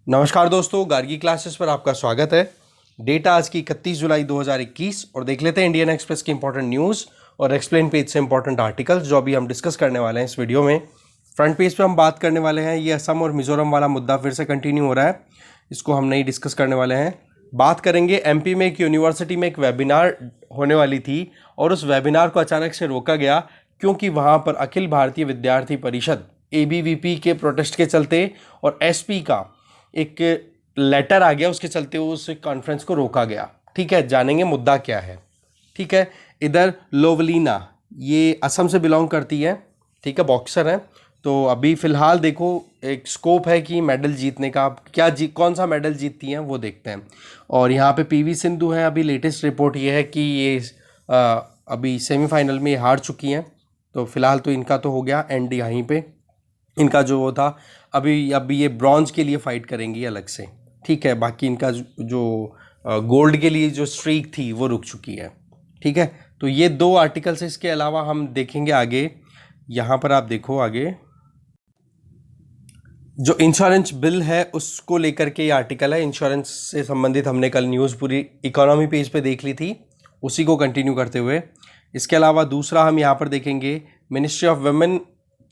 नमस्कार दोस्तों, गार्गी क्लासेस पर आपका स्वागत है। डेट आज की 31 जुलाई 2021 और देख लेते हैं इंडियन एक्सप्रेस की इंपॉर्टेंट न्यूज़ और एक्सप्लेन पेज से इंपॉर्टेंट आर्टिकल्स जो अभी हम डिस्कस करने वाले हैं इस वीडियो में। फ्रंट पेज पे हम बात करने वाले हैं, ये असम और मिजोरम वाला मुद्दा फिर से कंटिन्यू हो रहा है, इसको हम नहीं डिस्कस करने वाले हैं। बात करेंगे एमपी में एक यूनिवर्सिटी में एक वेबिनार होने वाली थी और उस वेबिनार को अचानक से रोका गया क्योंकि वहाँ पर अखिल भारतीय विद्यार्थी परिषद एबीवीपी के प्रोटेस्ट के चलते और एसपी का एक लेटर आ गया, उसके चलते उस कॉन्फ्रेंस को रोका गया। ठीक है, जानेंगे मुद्दा क्या है। ठीक है, इधर लोवलीना ये असम से बिलोंग करती है, ठीक है, बॉक्सर है। तो अभी फ़िलहाल देखो एक स्कोप है कि मेडल जीतने का, कौन सा मेडल जीतती हैं वो देखते हैं। और यहाँ पे पीवी सिंधु है, अभी लेटेस्ट रिपोर्ट ये है कि ये अभी सेमीफाइनल में हार चुकी हैं। तो फिलहाल तो इनका तो हो गया एंड यहीं पे इनका जो वो था, अभी ये ब्रॉन्ज के लिए फाइट करेंगी अलग से। ठीक है, बाकी इनका जो गोल्ड के लिए जो स्ट्रीक थी वो रुक चुकी है। ठीक है, तो ये दो आर्टिकल्स, इसके अलावा हम देखेंगे आगे। यहाँ पर आप देखो आगे जो इंश्योरेंस बिल है उसको लेकर के ये आर्टिकल है। इंश्योरेंस से संबंधित हमने कल न्यूज़ पूरी इकोनॉमी पेज पे देख ली थी, उसी को कंटिन्यू करते हुए। इसके अलावा दूसरा हम यहाँ पर देखेंगे ministry of women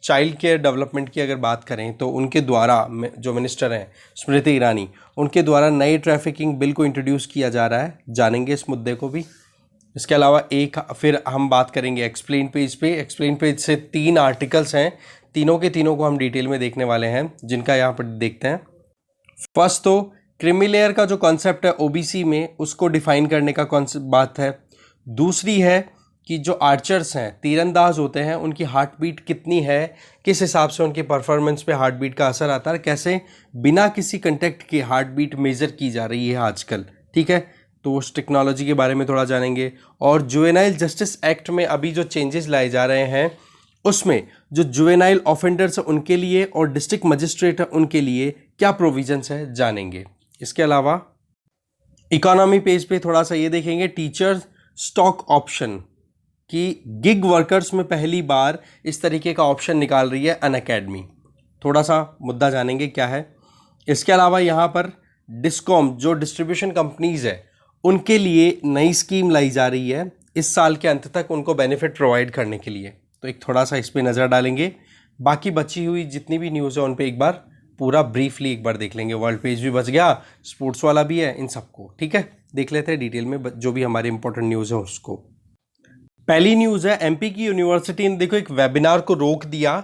child care development की अगर बात करें तो उनके द्वारा जो मिनिस्टर हैं स्मृति ईरानी, उनके द्वारा नए ट्रैफिकिंग बिल को इंट्रोड्यूस किया जा रहा है, जानेंगे इस मुद्दे को भी। इसके अलावा एक फिर हम बात करेंगे एक्सप्लेन पेज पे। एक्सप्लेन पेज से 3 आर्टिकल्स हैं, तीनों के तीनों को हम डिटेल में देखने वाले हैं, जिनका यहाँ पर देखते हैं। फर्स्ट तो क्रीमी लेयर का जो कॉन्सेप्ट है ओबीसी में, उसको डिफाइन करने का कॉन्सेप्ट बात है। दूसरी है कि जो आर्चर्स हैं, तीरंदाज होते हैं, उनकी हार्ट बीट कितनी है, किस हिसाब से उनकी परफॉर्मेंस पे हार्ट बीट का असर आता है, कैसे बिना किसी कंटेक्ट के हार्ट बीट मेज़र की जा रही है आजकल। ठीक है, तो उस टेक्नोलॉजी के बारे में थोड़ा जानेंगे। और जुवेनाइल जस्टिस एक्ट में अभी जो चेंजेस लाए जा रहे हैं उसमें जो जुवेनाइल ऑफेंडर्स हैं उनके लिए और डिस्ट्रिक्ट मजिस्ट्रेट है उनके लिए क्या प्रोविजंस है, जानेंगे। इसके अलावा इकोनॉमी पेज पे थोड़ा सा ये देखेंगे टीचर्स स्टॉक ऑप्शन कि गिग वर्कर्स में पहली बार इस तरीके का ऑप्शन निकाल रही है अनअकैडमी, थोड़ा सा मुद्दा जानेंगे क्या है। इसके अलावा यहाँ पर डिस्कॉम जो डिस्ट्रीब्यूशन कंपनीज है उनके लिए नई स्कीम लाई जा रही है इस साल के अंत तक उनको बेनिफिट प्रोवाइड करने के लिए, तो एक थोड़ा सा इस पर नज़र डालेंगे। बाकी बची हुई जितनी भी न्यूज़ है उन पर एक बार पूरा ब्रीफली एक बार देख लेंगे। वर्ल्ड पेज भी बच गया, स्पोर्ट्स वाला भी है, इन सबको ठीक है देख लेते हैं डिटेल में जो भी हमारे इंपॉर्टेंट न्यूज़ है उसको। पहली न्यूज़ है एमपी की यूनिवर्सिटी ने देखो एक वेबिनार को रोक दिया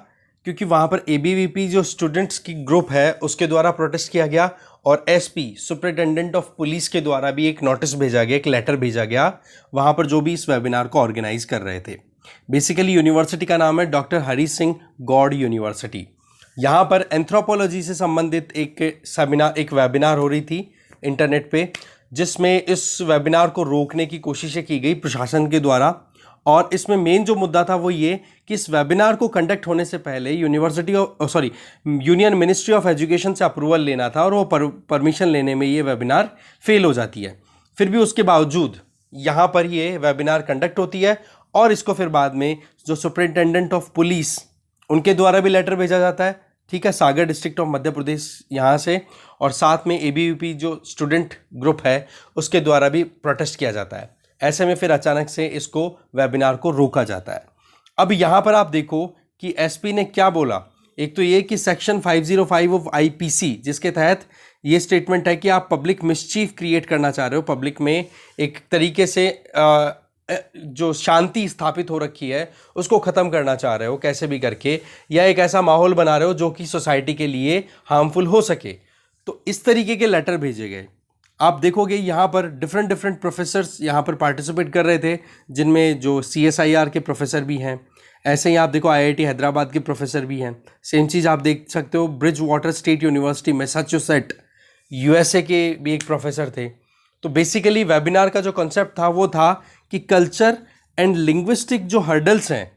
क्योंकि वहाँ पर एबीवीपी जो स्टूडेंट्स की ग्रुप है उसके द्वारा प्रोटेस्ट किया गया और एसपी सुपरिटेंडेंट ऑफ पुलिस के द्वारा भी एक नोटिस भेजा गया, एक लेटर भेजा गया वहाँ पर जो भी इस वेबिनार को ऑर्गेनाइज कर रहे थे। बेसिकली यूनिवर्सिटी का नाम है डॉक्टर हरी सिंह गौड़ यूनिवर्सिटी। यहाँ पर एंथ्रोपोलॉजी से संबंधित एक वेबिनार हो रही थी इंटरनेट पे, जिसमें इस वेबिनार को रोकने की कोशिशें की गई प्रशासन के द्वारा। और इसमें मेन जो मुद्दा था वो ये कि इस वेबिनार को कंडक्ट होने से पहले यूनियन मिनिस्ट्री ऑफ एजुकेशन से अप्रूवल लेना था और वो परमिशन लेने में ये वेबिनार फेल हो जाती है। फिर भी उसके बावजूद यहाँ पर ये वेबिनार कंडक्ट होती है और इसको फिर बाद में जो सुपरिटेंडेंट ऑफ पुलिस उनके द्वारा भी लेटर भेजा जाता है, ठीक है, सागर डिस्ट्रिक्ट ऑफ मध्य प्रदेश यहाँ से, और साथ में एबीवीपी जो स्टूडेंट ग्रुप है उसके द्वारा भी प्रोटेस्ट किया जाता है। ऐसे में फिर अचानक से इसको वेबिनार को रोका जाता है। अब यहाँ पर आप देखो कि एसपी ने क्या बोला। एक तो ये कि सेक्शन 505 ऑफ आईपीसी जिसके तहत ये स्टेटमेंट है कि आप पब्लिक मिसचीफ क्रिएट करना चाह रहे हो, पब्लिक में एक तरीके से जो शांति स्थापित हो रखी है उसको ख़त्म करना चाह रहे हो कैसे भी करके, या एक ऐसा माहौल बना रहे हो जो कि सोसाइटी के लिए हार्मफुल हो सके। तो इस तरीके के लेटर भेजे गए। आप देखोगे यहाँ पर डिफरेंट प्रोफेसर्स यहाँ पर पार्टिसिपेट कर रहे थे, जिनमें जो CSIR के प्रोफेसर भी हैं, ऐसे ही आप देखो IIT हैदराबाद के प्रोफेसर भी हैं। सेम चीज़ आप देख सकते हो bridge water state university Massachusetts USA के भी एक प्रोफेसर थे। तो बेसिकली वेबिनार का जो कॉन्सेप्ट था वो था कि कल्चर एंड लिंग्विस्टिक जो हर्डल्स हैं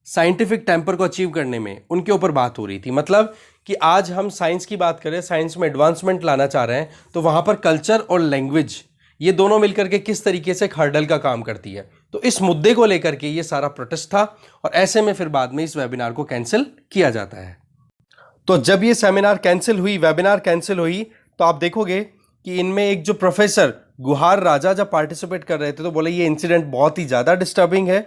साइंटिफिक टेम्पर को अचीव करने में, उनके ऊपर बात हो रही थी। मतलब कि आज हम साइंस की बात करें, साइंस में एडवांसमेंट लाना चाह रहे हैं, तो वहाँ पर कल्चर और लैंग्वेज ये दोनों मिलकर के किस तरीके से एक हर्डल का काम करती है। तो इस मुद्दे को लेकर के ये सारा प्रोटेस्ट था और ऐसे में फिर बाद में इस वेबिनार को कैंसिल किया जाता है। तो जब ये वेबिनार कैंसिल हुई तो आप देखोगे कि इनमें एक जो प्रोफेसर गुहार राजा जब पार्टिसिपेट कर रहे थे तो बोले ये इंसिडेंट बहुत ही ज़्यादा डिस्टर्बिंग है।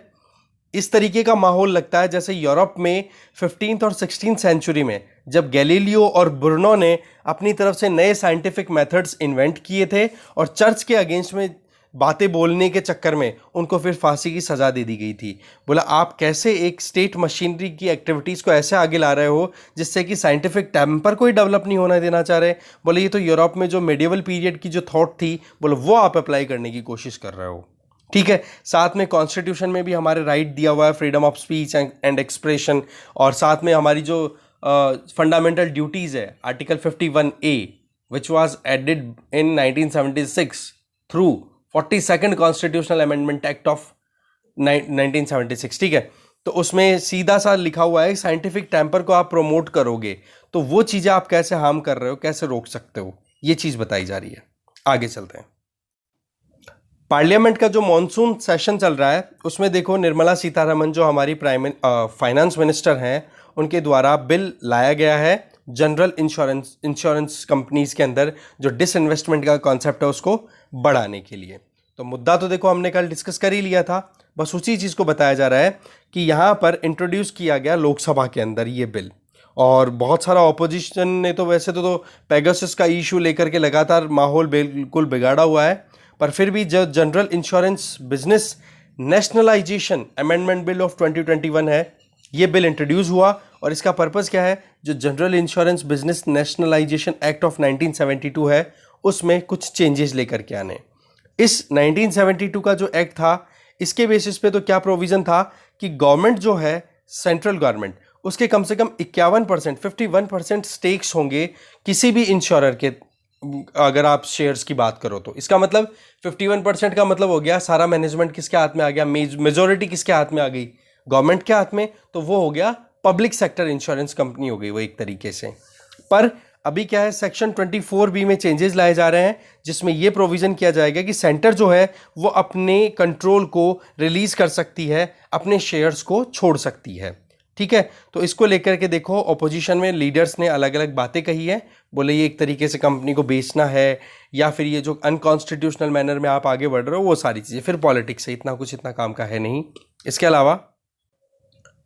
इस तरीके का माहौल लगता है जैसे यूरोप में 15th और 16th सेंचुरी में जब गैलीलियो और ब्रुनो ने अपनी तरफ से नए साइंटिफिक मेथड्स इन्वेंट किए थे और चर्च के अगेंस्ट में बातें बोलने के चक्कर में उनको फिर फांसी की सज़ा दे दी गई थी। बोला आप कैसे एक स्टेट मशीनरी की एक्टिविटीज़ को ऐसे आगे ला रहे हो जिससे कि साइंटिफिक टेम्पर कोई डेवलप नहीं होना देना चाह रहे। बोले ये तो यूरोप में जो मेडिवल पीरियड की जो थॉट थी, बोले वो आप अप्लाई करने की कोशिश कर रहे हो। ठीक है, साथ में कॉन्स्टिट्यूशन में भी हमारे राइट दिया हुआ है freedom of speech and expression, और साथ में हमारी जो फंडामेंटल ड्यूटीज़ है article 51A which was added in 1976 through 42nd constitutional amendment act of 1976। ठीक है, तो उसमें सीधा सा लिखा हुआ है साइंटिफिक टेम्पर को आप प्रमोट करोगे तो वो चीज़ें आप कैसे हार्म कर रहे हो, कैसे रोक सकते हो, ये चीज़ बताई जा रही है। आगे चलते हैं। पार्लियामेंट का जो मॉनसून सेशन चल रहा है उसमें देखो निर्मला सीतारमन जो हमारी फाइनेंस मिनिस्टर हैं उनके द्वारा बिल लाया गया है जनरल इंश्योरेंस कंपनीज के अंदर जो डिसइन्वेस्टमेंट का कॉन्सेप्ट है उसको बढ़ाने के लिए। तो मुद्दा तो देखो हमने कल डिस्कस कर ही लिया था, बस उसी चीज़ को बताया जा रहा है कि यहाँ पर इंट्रोड्यूस किया गया लोकसभा के अंदर ये बिल, और बहुत सारा ऑपोजिशन ने तो वैसे तो पेगासस का इशू लेकर के लगातार माहौल बिल्कुल बिगाड़ा हुआ है, पर फिर भी जो general insurance business nationalisation amendment bill of 2021 है ये बिल इंट्रोड्यूस हुआ, और इसका पर्पज़ क्या है, जो general insurance business nationalisation act of 1972 है उसमें कुछ चेंजेस लेकर के आने। इस 1972 का जो एक्ट था इसके बेसिस पे तो क्या प्रोविज़न था कि गवर्नमेंट जो है सेंट्रल गवर्नमेंट उसके कम से कम 51% 51% स्टेक्स होंगे किसी भी इंश्योरर के। अगर आप शेयर्स की बात करो तो इसका मतलब 51% का मतलब हो गया सारा मैनेजमेंट किसके हाथ में आ गया, मेजोरिटी किसके हाथ में आ गई, गवर्नमेंट के हाथ में, तो वो हो गया पब्लिक सेक्टर इंश्योरेंस कंपनी हो गई वो एक तरीके से। पर अभी क्या है, सेक्शन 24B में चेंजेस लाए जा रहे हैं जिसमें ये प्रोविज़न किया जाएगा कि सेंटर जो है वो अपने कंट्रोल को रिलीज़ कर सकती है, अपने शेयर्स को छोड़ सकती है। ठीक है, तो इसको लेकर के देखो ऑपोजिशन में लीडर्स ने अलग अलग बातें कही है, बोले ये एक तरीके से कंपनी को बेचना है या फिर ये जो अनकॉन्स्टिट्यूशनल मैनर में आप आगे बढ़ रहे हो वो सारी चीज़ें, फिर पॉलिटिक्स से इतना काम का है नहीं। इसके अलावा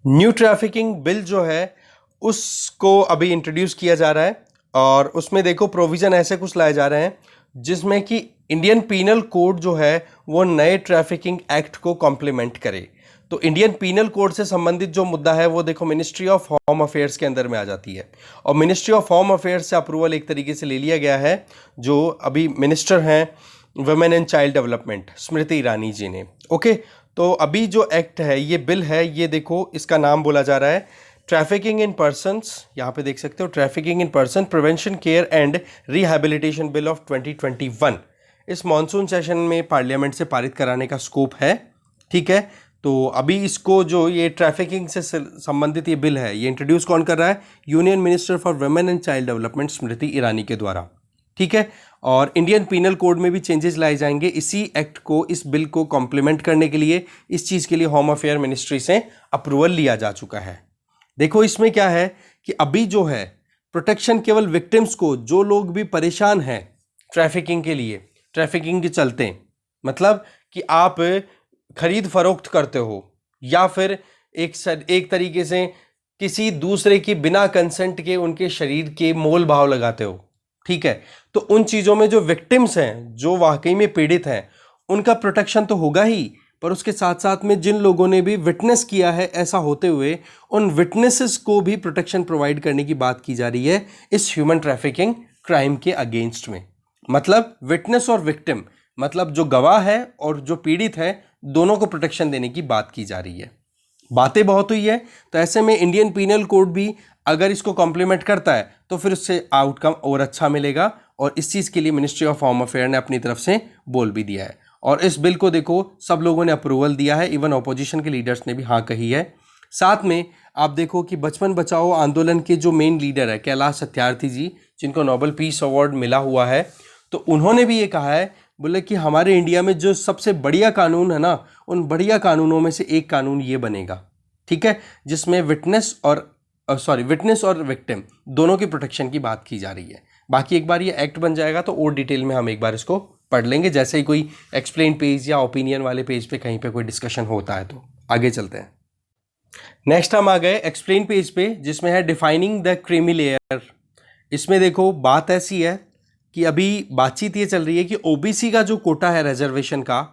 न्यू ट्रैफिकिंग बिल जो है उसको अभी इंट्रोड्यूस किया जा रहा है, और उसमें देखो प्रोविज़न ऐसे कुछ लाए जा रहे हैं जिसमें कि इंडियन पीनल कोड जो है वो नए ट्रैफिकिंग एक्ट को कॉम्प्लीमेंट करे। तो इंडियन पीनल कोड से संबंधित जो मुद्दा है वो देखो मिनिस्ट्री ऑफ होम अफेयर्स के अंदर में आ जाती है, और मिनिस्ट्री ऑफ होम अफेयर्स से अप्रूवल एक तरीके से ले लिया गया है। जो अभी मिनिस्टर हैं women and child development Smriti Irani ji ने। ओके, तो अभी जो एक्ट है ये बिल है, ये देखो इसका नाम बोला जा रहा है ट्रैफिकिंग इन पर्सन्स, यहाँ पे देख सकते हो trafficking in person prevention care and rehabilitation bill of 2021। इस मॉनसून सेशन में पार्लियामेंट से पारित कराने का स्कोप है। ठीक है, तो अभी इसको जो ये ट्रैफिकिंग से संबंधित ये बिल है ये इंट्रोड्यूस कौन कर रहा है, union minister for women and child development Smriti Irani के द्वारा। ठीक है, और इंडियन पीनल कोड में भी चेंजेस लाए जाएंगे इसी एक्ट को, इस बिल को कॉम्प्लीमेंट करने के लिए। इस चीज़ के लिए होम अफेयर मिनिस्ट्री से अप्रूवल लिया जा चुका है। देखो इसमें क्या है कि अभी जो है प्रोटेक्शन केवल विक्टिम्स को, जो लोग भी परेशान हैं ट्रैफिकिंग के लिए, ट्रैफिकिंग के चलते, मतलब कि आप खरीद फरोख्त करते हो या फिर एक तरीके से किसी दूसरे की बिना कंसेंट के उनके शरीर के मोल भाव लगाते हो। ठीक है, तो उन चीज़ों में जो विक्टिम्स हैं, जो वाकई में पीड़ित हैं, उनका प्रोटेक्शन तो होगा ही, पर उसके साथ साथ में जिन लोगों ने भी विटनेस किया है ऐसा होते हुए, उन विटनेसेस को भी प्रोटेक्शन प्रोवाइड करने की बात की जा रही है इस ह्यूमन ट्रैफिकिंग क्राइम के अगेंस्ट में। मतलब विटनेस और विक्टिम, मतलब जो गवाह है और जो पीड़ित है, दोनों को प्रोटेक्शन देने की बात की जा रही है। बातें बहुत हुई है, तो ऐसे में इंडियन पीनल कोड भी अगर इसको कॉम्प्लीमेंट करता है तो फिर उससे आउटकम और अच्छा मिलेगा, और इस चीज़ के लिए मिनिस्ट्री ऑफ होम अफेयर ने अपनी तरफ से बोल भी दिया है, और इस बिल को देखो सब लोगों ने अप्रूवल दिया है, इवन ऑपोजिशन के लीडर्स ने भी हाँ कही है। साथ में आप देखो कि बचपन बचाओ आंदोलन के जो मेन लीडर है कैलाश सत्यार्थी जी, जिनको नोबेल पीस अवार्ड मिला हुआ है, तो उन्होंने भी ये कहा है, बोले कि हमारे इंडिया में जो सबसे बढ़िया कानून है ना, उन बढ़िया कानूनों में से एक कानून ये बनेगा। ठीक है, जिसमें विटनेस और विक्टिम दोनों की प्रोटेक्शन की बात की जा रही है। बाकी एक बार ये एक्ट बन जाएगा तो और डिटेल में हम एक बार इसको पढ़ लेंगे, जैसे ही कोई एक्सप्लेन पेज या ओपिनियन वाले पेज पे कहीं पे कोई डिस्कशन होता है। तो आगे चलते हैं। नेक्स्ट हम आ गए एक्सप्लेन पेज पे, जिसमें है डिफाइनिंग द क्रीमी लेयर। इसमें देखो बात ऐसी है कि अभी बातचीत ये चल रही है कि ओबीसी का जो कोटा है रिजर्वेशन का,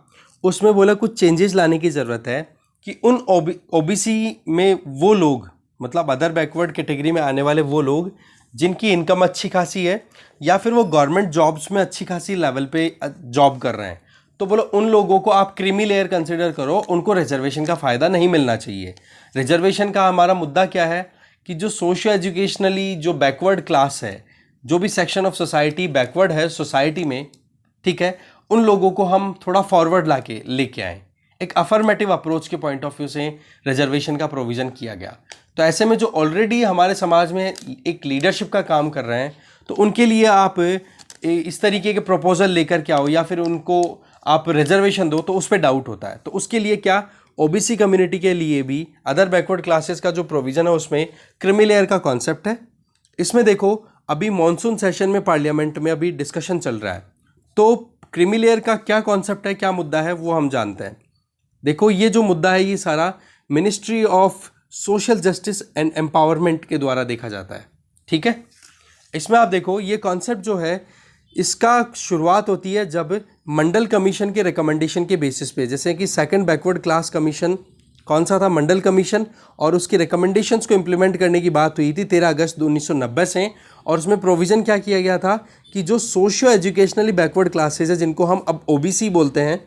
उसमें बोला कुछ चेंजेस लाने की ज़रूरत है कि उन ओबीसी में वो लोग, मतलब अदर बैकवर्ड कैटेगरी में आने वाले वो लोग जिनकी इनकम अच्छी खासी है या फिर वो गवर्नमेंट जॉब्स में अच्छी खासी लेवल पे जॉब कर रहे हैं, तो बोलो उन लोगों को आप क्रीमी लेयर कंसिडर करो, उनको रिजर्वेशन का फ़ायदा नहीं मिलना चाहिए। रिजर्वेशन का हमारा मुद्दा क्या है कि जो सोशो एजुकेशनली जो बैकवर्ड क्लास है, जो भी सेक्शन ऑफ सोसाइटी बैकवर्ड है सोसाइटी में, ठीक है, उन लोगों को हम थोड़ा फॉरवर्ड लाके लेके आएँ। एक अफर्मेटिव अप्रोच के पॉइंट ऑफ व्यू से रिजर्वेशन का प्रोविज़न किया गया। तो ऐसे में जो ऑलरेडी हमारे समाज में एक लीडरशिप का काम कर रहे हैं, तो उनके लिए आप इस तरीके के प्रपोजल लेकर के आओ या फिर उनको आप रिजर्वेशन दो, तो उस पर डाउट होता है। तो उसके लिए क्या, ओबीसी कम्युनिटी के लिए भी अदर बैकवर्ड क्लासेस का जो प्रोविज़न है उसमें क्रीमी लेयर का कॉन्सेप्ट है। इसमें देखो अभी मॉनसून सेशन में पार्लियामेंट में अभी डिस्कशन चल रहा है, तो क्रीमी लेयर का क्या कॉन्सेप्ट है, क्या मुद्दा है, वो हम जानते हैं। देखो ये जो मुद्दा है ये सारा ministry of social justice and empowerment के द्वारा देखा जाता है, ठीक है। इसमें आप देखो ये कॉन्सेप्ट जो है इसका शुरुआत होती है जब मंडल कमीशन के रिकमेंडेशन के बेसिस पे, जैसे कि सेकंड बैकवर्ड क्लास कमीशन कौन सा था, मंडल कमीशन, और उसकी रिकमेंडेशंस को इम्प्लीमेंट करने की बात हुई थी 13 अगस्त 1990 से। और उसमें प्रोविज़न क्या किया गया था कि जो सोशियो एजुकेशनली बैकवर्ड क्लासेज है, जिनको हम अब ओबीसी बोलते हैं,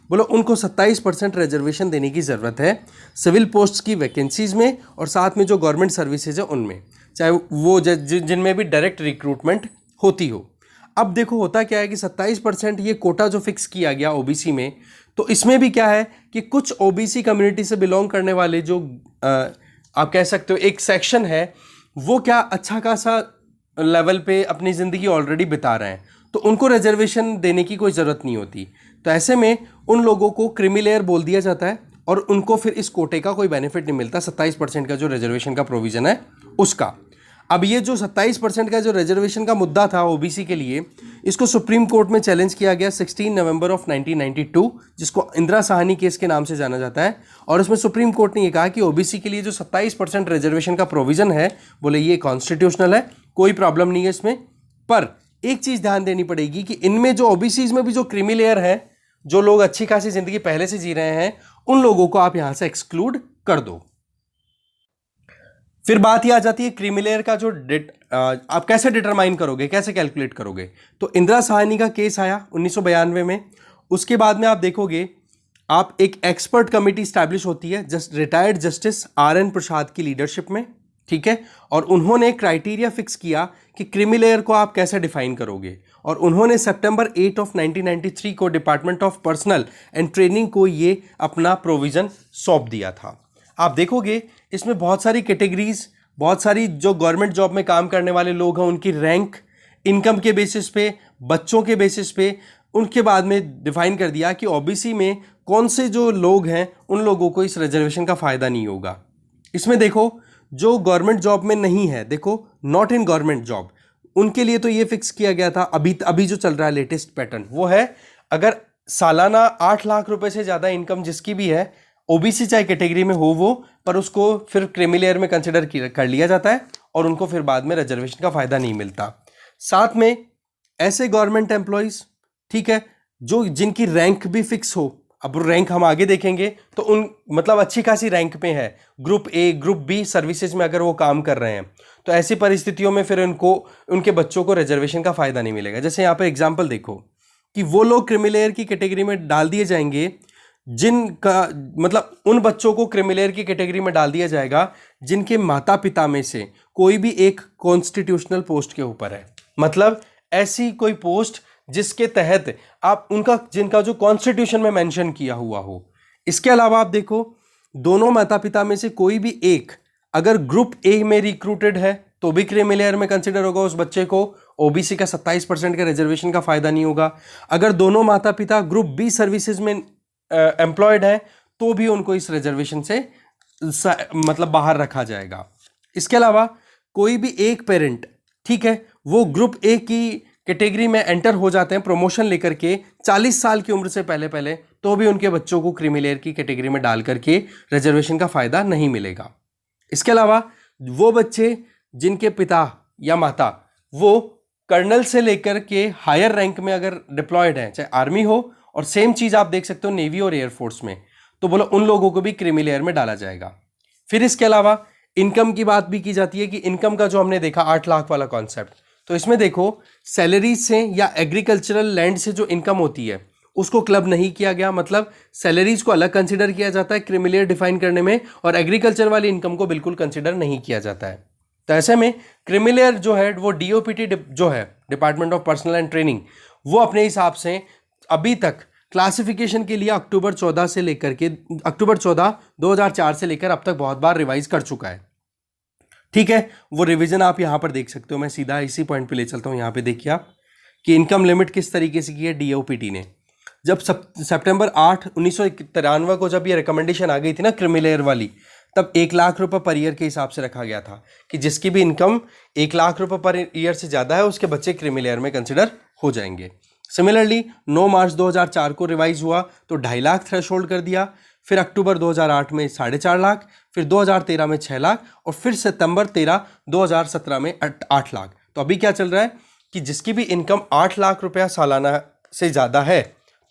बोलो उनको 27% रिजर्वेशन देने की ज़रूरत है सिविल पोस्ट की वैकेंसीज़ में, और साथ में जो गवर्नमेंट सर्विसेज है उनमें, चाहे वो जिनमें भी डायरेक्ट रिक्रूटमेंट होती हो। अब देखो होता क्या है कि 27% ये कोटा जो फिक्स किया गया ओबीसी में, तो इसमें भी क्या है कि कुछ ओबीसी कम्युनिटी से बिलोंग करने वाले जो आप कह सकते हो एक सेक्शन है, वो क्या अच्छा खासा लेवल पे अपनी ज़िंदगी ऑलरेडी बिता रहे हैं, तो उनको रिजर्वेशन देने की कोई ज़रूरत नहीं होती। तो ऐसे में उन लोगों को क्रीमी लेयर बोल दिया जाता है और उनको फिर इस कोटे का कोई बेनिफिट नहीं मिलता, 27% का जो रिजर्वेशन का प्रोविज़न है उसका। अब ये जो 27% का जो रिजर्वेशन का मुद्दा था ओबीसी के लिए, इसको सुप्रीम कोर्ट में चैलेंज किया गया 16 नवंबर ऑफ 1992, जिसको इंदिरा साहनी केस के नाम से जाना जाता है। और उसमें सुप्रीम कोर्ट ने ये कहा कि ओबीसी के लिए जो 27% रिजर्वेशन का प्रोविज़न है, बोले ये कॉन्स्टिट्यूशनल है, कोई प्रॉब्लम नहीं है इसमें। पर एक चीज़ ध्यान देनी पड़ेगी कि इनमें जो ओबीसीज में भी जो क्रीमी लेयर है, जो लोग अच्छी खासी ज़िंदगी पहले से जी रहे हैं, उन लोगों को आप यहाँ से एक्सक्लूड कर दो। फिर बात ही आ जाती है क्रीमी लेयर का जो आप कैसे डिटरमाइन करोगे, कैसे कैलकुलेट करोगे। तो इंदिरा साहनी का केस आया 1992 में। उसके बाद में आप देखोगे आप एक एक्सपर्ट कमेटी स्टैब्लिश होती है रिटायर्ड जस्टिस RN प्रसाद की लीडरशिप में, ठीक है। और उन्होंने क्राइटेरिया फिक्स किया कि क्रीमी लेयर को आप कैसे डिफाइन करोगे, और उन्होंने सितंबर 8 ऑफ 1993 को department of personal and training को ये अपना प्रोविज़न सौंप दिया था। आप देखोगे इसमें बहुत सारी कैटेगरीज, बहुत सारी जो गवर्नमेंट जॉब में काम करने वाले लोग हैं उनकी रैंक, इनकम के बेसिस पे, बच्चों के बेसिस पे, उनके बाद में डिफाइन कर दिया कि ओबीसी में कौन से जो लोग हैं उन लोगों को इस रिजर्वेशन का फ़ायदा नहीं होगा। इसमें देखो जो गवर्नमेंट जॉब में नहीं है, देखो नॉट इन गवर्नमेंट जॉब, उनके लिए तो ये फिक्स किया गया था, अभी जो चल रहा है लेटेस्ट पैटर्न वो है, अगर सालाना 8 लाख रुपए से ज़्यादा इनकम जिसकी भी है, ओबीसी चाहे कैटेगरी में हो वो, पर उसको फिर क्रीमी लेयर में कंसिडर कर लिया जाता है और उनको फिर बाद में रिजर्वेशन का फ़ायदा नहीं मिलता। साथ में ऐसे गवर्नमेंट एम्प्लॉयज़, ठीक है, जो जिनकी रैंक भी फिक्स हो, अब रैंक हम आगे देखेंगे, तो उन मतलब अच्छी खासी रैंक पे है, group A group B services में अगर वो काम कर रहे हैं, तो ऐसी परिस्थितियों में फिर उनको उनके बच्चों को रिजर्वेशन का फ़ायदा नहीं मिलेगा। जैसे यहाँ पर एग्जाम्पल देखो कि वो लोग क्रीमी लेयर की कैटेगरी में डाल दिए जाएंगे जिनका मतलब उन बच्चों को क्रीमी लेयर की कैटेगरी में डाल दिया जाएगा जिनके माता पिता में से कोई भी एक कॉन्स्टिट्यूशनल पोस्ट के ऊपर है, मतलब ऐसी कोई पोस्ट जिसके तहत आप उनका जिनका जो कॉन्स्टिट्यूशन में मेंशन किया हुआ हो। इसके अलावा आप देखो दोनों माता पिता में से कोई भी एक अगर ग्रुप ए में रिक्रूटेड है तो भी क्रीमी लेयर में कंसिडर होगा उस बच्चे को, ओबीसी का 27% का रिजर्वेशन का फायदा नहीं होगा। अगर दोनों माता पिता ग्रुप बी सर्विसेज में एम्प्लॉयड है तो भी उनको इस रिजर्वेशन से मतलब बाहर रखा जाएगा। इसके अलावा कोई भी एक पेरेंट, ठीक है, वो ग्रुप ए की कैटेगरी में एंटर हो जाते हैं प्रमोशन लेकर के 40 साल की उम्र से पहले पहले, तो भी उनके बच्चों को क्रीमी लेयर की कैटेगरी में डाल करके रिजर्वेशन का फ़ायदा नहीं मिलेगा। इसके अलावा वो बच्चे जिनके पिता या माता वो कर्नल से लेकर के हायर रैंक में अगर डिप्लॉयड हैं, चाहे आर्मी हो, और सेम चीज़ आप देख सकते हो नेवी और एयरफोर्स में, तो बोलो उन लोगों को भी क्रीमी लेयर में डाला जाएगा। फिर इसके अलावा इनकम की बात भी की जाती है कि इनकम का जो हमने देखा 8 लाख वाला कॉन्सेप्ट, तो इसमें देखो सैलरी से या एग्रीकल्चरल लैंड से जो इनकम होती है उसको क्लब नहीं किया गया, मतलब सैलरीज को अलग कंसिडर किया जाता है क्रीमी लेयर डिफाइन करने में, और एग्रीकल्चर वाली इनकम को बिल्कुल कंसिडर नहीं किया जाता है। तो ऐसे में क्रीमी लेयर जो है वो डीओपीटी जो है, department of personal and training, वो अपने हिसाब से अभी तक क्लासिफिकेशन के लिए अक्टूबर 14 से लेकर के अक्टूबर 14 2004 से लेकर अब तक बहुत बार रिवाइज कर चुका है। ठीक है, वो रिवीजन आप यहाँ पर देख सकते हो। मैं सीधा इसी पॉइंट पे ले चलता हूँ। यहाँ पे देखिए आप कि इनकम लिमिट किस तरीके से की है डीओपीटी ने। जब सितंबर 8 1993 को जब ये रिकमेंडेशन आ गई थी ना क्रीमी लेयर वाली, तब 1 लाख रुपए पर ईयर के हिसाब से रखा गया था कि जिसकी भी इनकम 1 लाख रुपए पर ईयर से ज़्यादा है उसके बच्चे क्रीमी लेयर में कंसिडर हो जाएंगे। सिमिलरली 9 मार्च 2004 को रिवाइज हुआ तो 2.5 लाख थ्रेशोल्ड कर दिया, फिर अक्टूबर 2008 में 4.5 लाख, फिर 2013 में 6 लाख, और फिर सितंबर 13 2017 में 8 लाख। तो अभी क्या चल रहा है कि जिसकी भी इनकम 8 लाख रुपया सालाना से ज़्यादा है,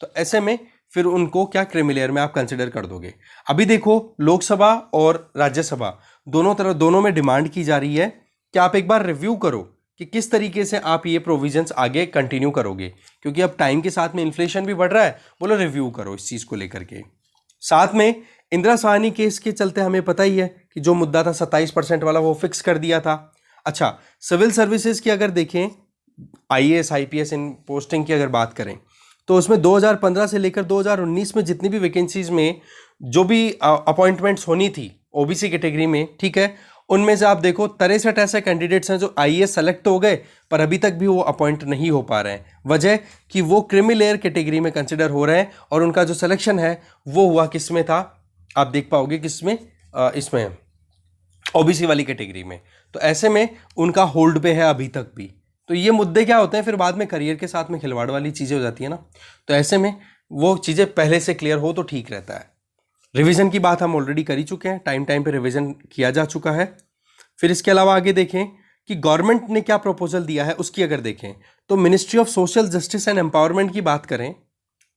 तो ऐसे में फिर उनको क्या क्रीमी लेयर में आप कंसिडर कर दोगे। अभी देखो लोकसभा और राज्यसभा दोनों में डिमांड की जा रही है कि आप एक बार रिव्यू करो कि किस तरीके से आप ये प्रोविजंस आगे कंटिन्यू करोगे, क्योंकि अब टाइम के साथ में इन्फ्लेशन भी बढ़ रहा है। बोलो रिव्यू करो इस चीज़ को लेकर के। साथ में इंदिरा साहनी केस के चलते हमें पता ही है कि जो मुद्दा था 27% वाला वो फिक्स कर दिया था। अच्छा, सिविल सर्विसेज की अगर देखें, आईएएस आईपीएस इन पोस्टिंग की अगर बात करें, तो उसमें 2015 से लेकर 2019 में जितनी भी वैकेंसीज में जो भी अपॉइंटमेंट्स होनी थी ओबीसी कैटेगरी में, ठीक है, उनमें से आप देखो 63 ऐसे कैंडिडेट्स हैं जो आईएएस सेलेक्ट तो हो गए पर अभी तक भी वो अपॉइंट नहीं हो पा रहे हैं। वजह कि वो क्रीमी लेयर कैटेगरी में कंसिडर हो रहे हैं, और उनका जो सिलेक्शन है वो हुआ किस में था, आप देख पाओगे किस में, इसमें ओबीसी वाली कैटेगरी में। तो ऐसे में उनका होल्ड पे है अभी तक भी। तो ये मुद्दे क्या होते हैं, फिर बाद में करियर के साथ में खिलवाड़ वाली चीज़ें हो जाती है ना, तो ऐसे में वो चीज़ें पहले से क्लियर हो तो ठीक रहता है। रिवीजन की बात हम ऑलरेडी कर ही चुके हैं, टाइम टाइम पे रिवीजन किया जा चुका है। फिर इसके अलावा आगे देखें कि गवर्नमेंट ने क्या प्रपोजल दिया है, उसकी अगर देखें तो ministry of social justice and empowerment की बात करें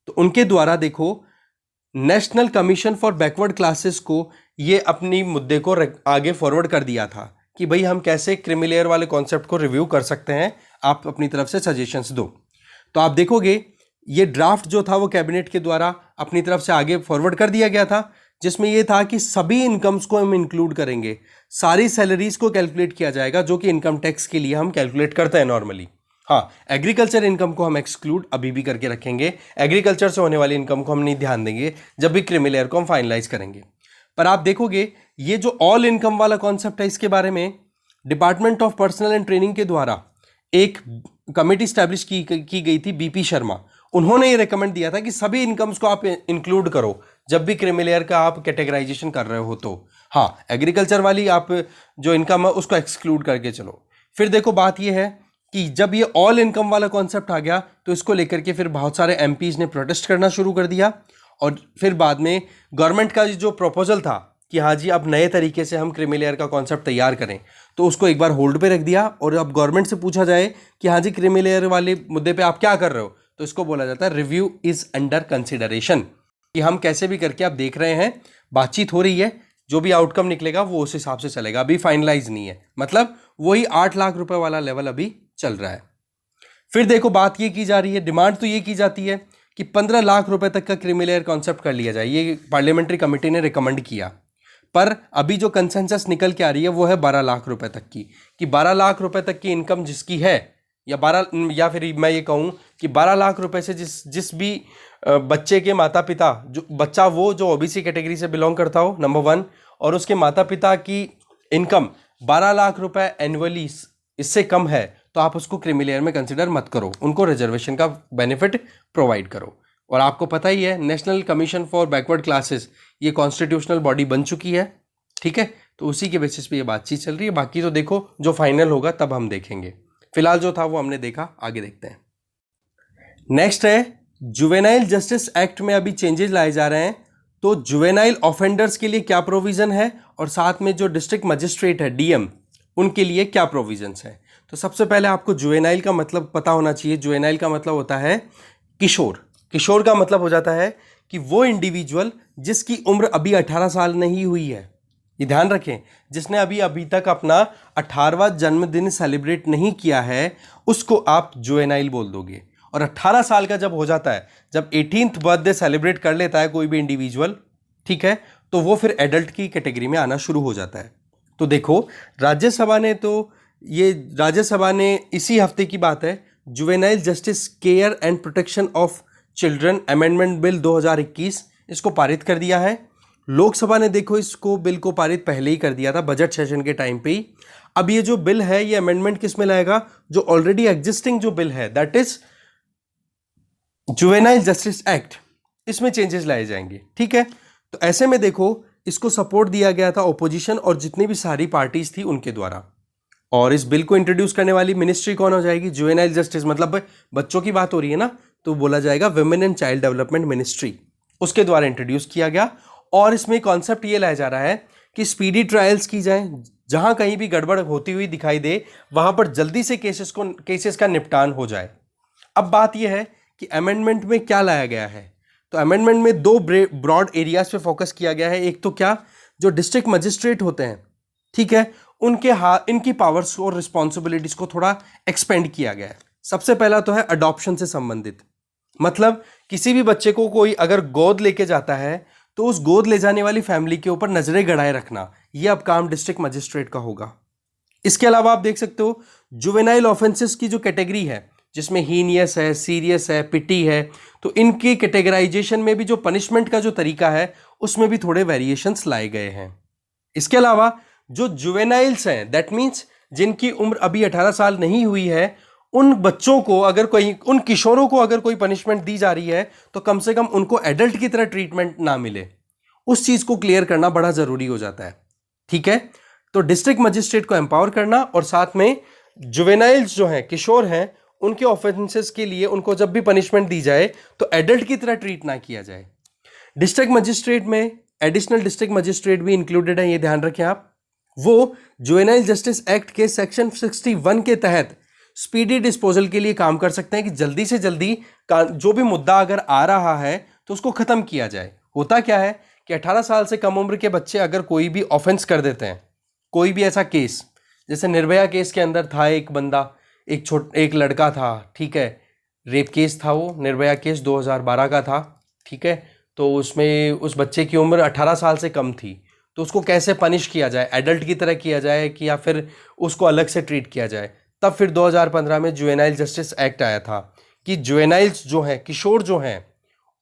तो उनके द्वारा देखो national commission for backward classes को ये अपनी मुद्दे को आगे फॉरवर्ड कर दिया था कि भाई हम कैसे क्रीमी लेयर वाले कॉन्सेप्ट को रिव्यू कर सकते हैं, आप अपनी तरफ से सजेशंस दो। तो आप देखोगे ये ड्राफ्ट जो था वो कैबिनेट के द्वारा अपनी तरफ से आगे फॉरवर्ड कर दिया गया था, जिसमें ये था कि सभी इनकम्स को हम इंक्लूड करेंगे, सारी सैलरीज को कैलकुलेट किया जाएगा जो कि इनकम टैक्स के लिए हम कैलकुलेट करते हैं नॉर्मली। हाँ, एग्रीकल्चर इनकम को हम एक्सक्लूड अभी भी करके रखेंगे, एग्रीकल्चर से होने वाली इनकम को हम नहीं ध्यान देंगे जब भी क्रीमी लेयर को हम फाइनलाइज करेंगे। पर आप देखोगे ये जो ऑल इनकम वाला कॉन्सेप्ट है, इसके बारे में department of personal and training के द्वारा एक कमेटी स्टैब्लिश की गई थी, बीपी शर्मा। उन्होंने ये रेकमेंड दिया था कि सभी इनकम्स को आप इंक्लूड करो जब भी क्रीमी लेयर का आप कैटेगराइजेशन कर रहे हो। तो हाँ, एग्रीकल्चर वाली आप जो इनकम है उसको एक्सक्लूड करके चलो। फिर देखो बात ये है कि जब ये ऑल इनकम वाला कॉन्सेप्ट आ गया तो इसको लेकर के फिर बहुत सारे एमपीज ने प्रोटेस्ट करना शुरू कर दिया, और फिर बाद में गवर्नमेंट का जो प्रपोजल था कि हाँ जी अब नए तरीके से हम क्रीमी लेयर का कॉन्सेप्ट तैयार करें, तो उसको एक बार होल्ड पे रख दिया। और अब गवर्नमेंट से पूछा जाए कि हाँ जी क्रीमी लेयर वाले मुद्दे पे आप क्या कर रहे हो, तो इसको बोला जाता है रिव्यू इज अंडर कंसिडरेशन, कि हम कैसे भी करके आप देख रहे हैं, बातचीत हो रही है, जो भी आउटकम निकलेगा वो उस हिसाब से चलेगा, अभी फाइनलाइज नहीं है। मतलब वही 8 लाख रुपए वाला लेवल अभी चल रहा है। फिर देखो बात ये की जा रही है, डिमांड तो ये की जाती है कि 15 लाख रुपए तक का क्रीमी लेयर कॉन्सेप्ट कर लिया जाए, ये पार्लियामेंट्री कमेटी ने रिकमेंड किया। पर अभी जो कंसेंसस निकल के आ रही है वो है 12 लाख रुपए तक की, कि 12 लाख रुपए तक की इनकम जिसकी है, या फिर मैं ये कहूँ कि 12 लाख रुपए से जिस भी बच्चे के माता पिता, जो बच्चा वो जो ओबीसी कैटेगरी से बिलोंग करता हो, नंबर 1, और उसके माता पिता की इनकम 12 लाख रुपए एनुअली इससे कम है, तो आप उसको क्रीमी लेयर में कंसिडर मत करो, उनको रिजर्वेशन का बेनिफिट प्रोवाइड करो। और आपको पता ही है national commission for backward classes ये कॉन्स्टिट्यूशनल बॉडी बन चुकी है, ठीक है, तो उसी के बेसिस पे ये बातचीत चल रही है। बाकी तो देखो जो फाइनल होगा तब हम देखेंगे। फिलहाल जो था वो हमने देखा, आगे देखते हैं। नेक्स्ट है जुवेनाइल जस्टिस एक्ट में अभी चेंजेस लाए जा रहे हैं। तो जुवेनाइल ऑफेंडर्स के लिए क्या प्रोविजन है और साथ में जो डिस्ट्रिक्ट मजिस्ट्रेट है डीएम, उनके लिए क्या प्रोविजंस है। तो सबसे पहले आपको जुवेनाइल का मतलब पता होना चाहिए। जुवेनाइल का मतलब होता है किशोर। किशोर का मतलब हो जाता है कि वो इंडिविजुअल जिसकी उम्र अभी 18 साल नहीं हुई है। ये ध्यान रखें, जिसने अभी तक अपना 18वां जन्मदिन सेलिब्रेट नहीं किया है, उसको आप जुवेनाइल बोल दोगे। और 18 साल का जब हो जाता है, जब 18th बर्थडे सेलिब्रेट कर लेता है कोई भी इंडिविजुअल, ठीक है, तो वो फिर एडल्ट की कैटेगरी में आना शुरू हो जाता है। तो देखो, राज्यसभा ने इसी हफ्ते की बात है, juvenile justice care and protection of children amendment bill 2021 इसको पारित कर दिया है। लोकसभा ने देखो इसको बिल को पारित पहले ही कर दिया था, बजट सेशन के टाइम पे ही। अब ये जो बिल है, ये अमेंडमेंट किस में लाएगा, जो ऑलरेडी एग्जिस्टिंग जो बिल है, that is juvenile justice act, इसमें चेंजेस लाए जाएंगे। ठीक है, तो ऐसे में देखो, इसको सपोर्ट दिया गया था ओपोजिशन और जितनी भी सारी पार्टीज थी उनके द्वारा। और इस बिल को इंट्रोड्यूस करने वाली मिनिस्ट्री कौन हो जाएगी, जुवेनाइल जस्टिस, मतलब बच्चों की बात हो रही है ना, तो बोला जाएगा women and child development ministry, उसके द्वारा इंट्रोड्यूस किया गया। और इसमें कॉन्सेप्ट ये लाया जा रहा है कि स्पीडी ट्रायल्स की जाए, जहां कहीं भी गड़बड़ होती हुई दिखाई दे वहां पर जल्दी से केसेस का निपटान हो जाए। अब बात यह है कि अमेंडमेंट में क्या लाया गया है। तो अमेंडमेंट में दो ब्रॉड एरियाज पे फोकस किया गया है। एक तो क्या, जो डिस्ट्रिक्ट मजिस्ट्रेट होते हैं, ठीक है, इनकी पावर्स और रिस्पॉन्सिबिलिटीज को थोड़ा एक्सपेंड किया गया है। सबसे पहला तो है अडॉप्शन से संबंधित, मतलब किसी भी बच्चे को कोई अगर गोद लेके जाता है तो उस गोद ले जाने वाली फैमिली के ऊपर नजरें गड़ाए रखना, यह अब काम डिस्ट्रिक्ट मजिस्ट्रेट का होगा। इसके अलावा आप देख सकते हो जुवेनाइल ऑफेंसेस की जो कैटेगरी है, जिसमें हीनियस है, सीरियस है, पिटी है, तो इनकी कैटेगराइजेशन में भी जो पनिशमेंट का जो तरीका है उसमें भी थोड़े वेरिएशंस लाए गए हैं। इसके अलावा जो जुवेनाइल्स हैं, दैट मीन्स जिनकी उम्र अभी 18 साल नहीं हुई है, उन बच्चों को अगर कोई, उन किशोरों को अगर कोई पनिशमेंट दी जा रही है तो कम से कम उनको एडल्ट की तरह ट्रीटमेंट ना मिले, उस चीज को क्लियर करना बड़ा जरूरी हो जाता है। ठीक है, तो डिस्ट्रिक्ट मजिस्ट्रेट को एम्पावर करना और साथ में जुवेनाइल्स जो हैं, किशोर हैं, उनके ऑफेंसेस के लिए उनको जब भी पनिशमेंट दी जाए तो एडल्ट की तरह ट्रीट ना किया जाए। डिस्ट्रिक्ट मजिस्ट्रेट में एडिशनल डिस्ट्रिक्ट मजिस्ट्रेट भी इंक्लूडेड है, ये ध्यान रखें आप। वो जुवेनाइल जस्टिस एक्ट के सेक्शन 61 के तहत स्पीडी डिस्पोजल के लिए काम कर सकते हैं कि जल्दी से जल्दी जो भी मुद्दा अगर आ रहा है तो उसको खत्म किया जाए। होता क्या है कि 18 साल से कम उम्र के बच्चे अगर कोई भी ऑफेंस कर देते हैं, कोई भी ऐसा केस, जैसे निर्भया केस के अंदर था एक बंदा, एक लड़का था, ठीक है, रेप केस था वो, निर्भया केस 2012 का था, ठीक है, तो उसमें उस बच्चे की उम्र 18 साल से कम थी, तो उसको कैसे पनिश किया जाए, एडल्ट की तरह किया जाए कि या फिर उसको अलग से ट्रीट किया जाए। तब फिर 2015 में जुवेनाइल जस्टिस एक्ट आया था कि जुवेनाइल्स जो हैं, किशोर जो हैं,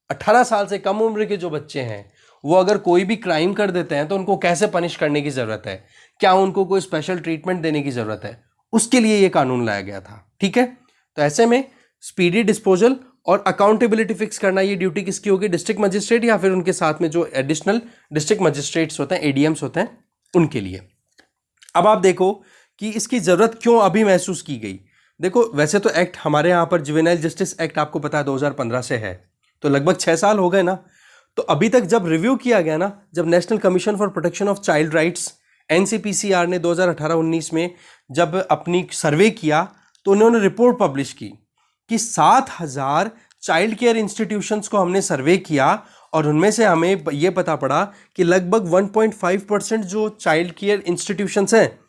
18 साल से कम उम्र के जो बच्चे हैं, वो अगर कोई भी क्राइम कर देते हैं तो उनको कैसे पनिश करने की ज़रूरत है, क्या उनको कोई स्पेशल ट्रीटमेंट देने की ज़रूरत है, उसके लिए ये कानून लाया गया था। ठीक है, तो ऐसे में स्पीडी डिस्पोजल और अकाउंटेबिलिटी फिक्स करना, ये ड्यूटी किसकी होगी, डिस्ट्रिक्ट मजिस्ट्रेट या फिर उनके साथ में जो एडिशनल डिस्ट्रिक्ट मजिस्ट्रेट्स होते हैं, एडीएम्स होते हैं, उनके लिए। अब आप देखो कि इसकी ज़रूरत क्यों अभी महसूस की गई। देखो, वैसे तो एक्ट हमारे यहाँ पर जुवेनाइल जस्टिस एक्ट आपको पता है 2015 से है, तो लगभग 6 साल हो गए ना। तो अभी तक जब रिव्यू किया गया ना, जब national commission for protection of child rights NCPCR ने 2018-19 में जब अपनी सर्वे किया, तो उन्होंने रिपोर्ट पब्लिश की कि 7,000 चाइल्ड केयर इंस्टीट्यूशंस को हमने सर्वे किया और उनमें से हमें ये पता पड़ा कि लगभग 1.5% जो चाइल्ड केयर इंस्टीट्यूशंस हैं,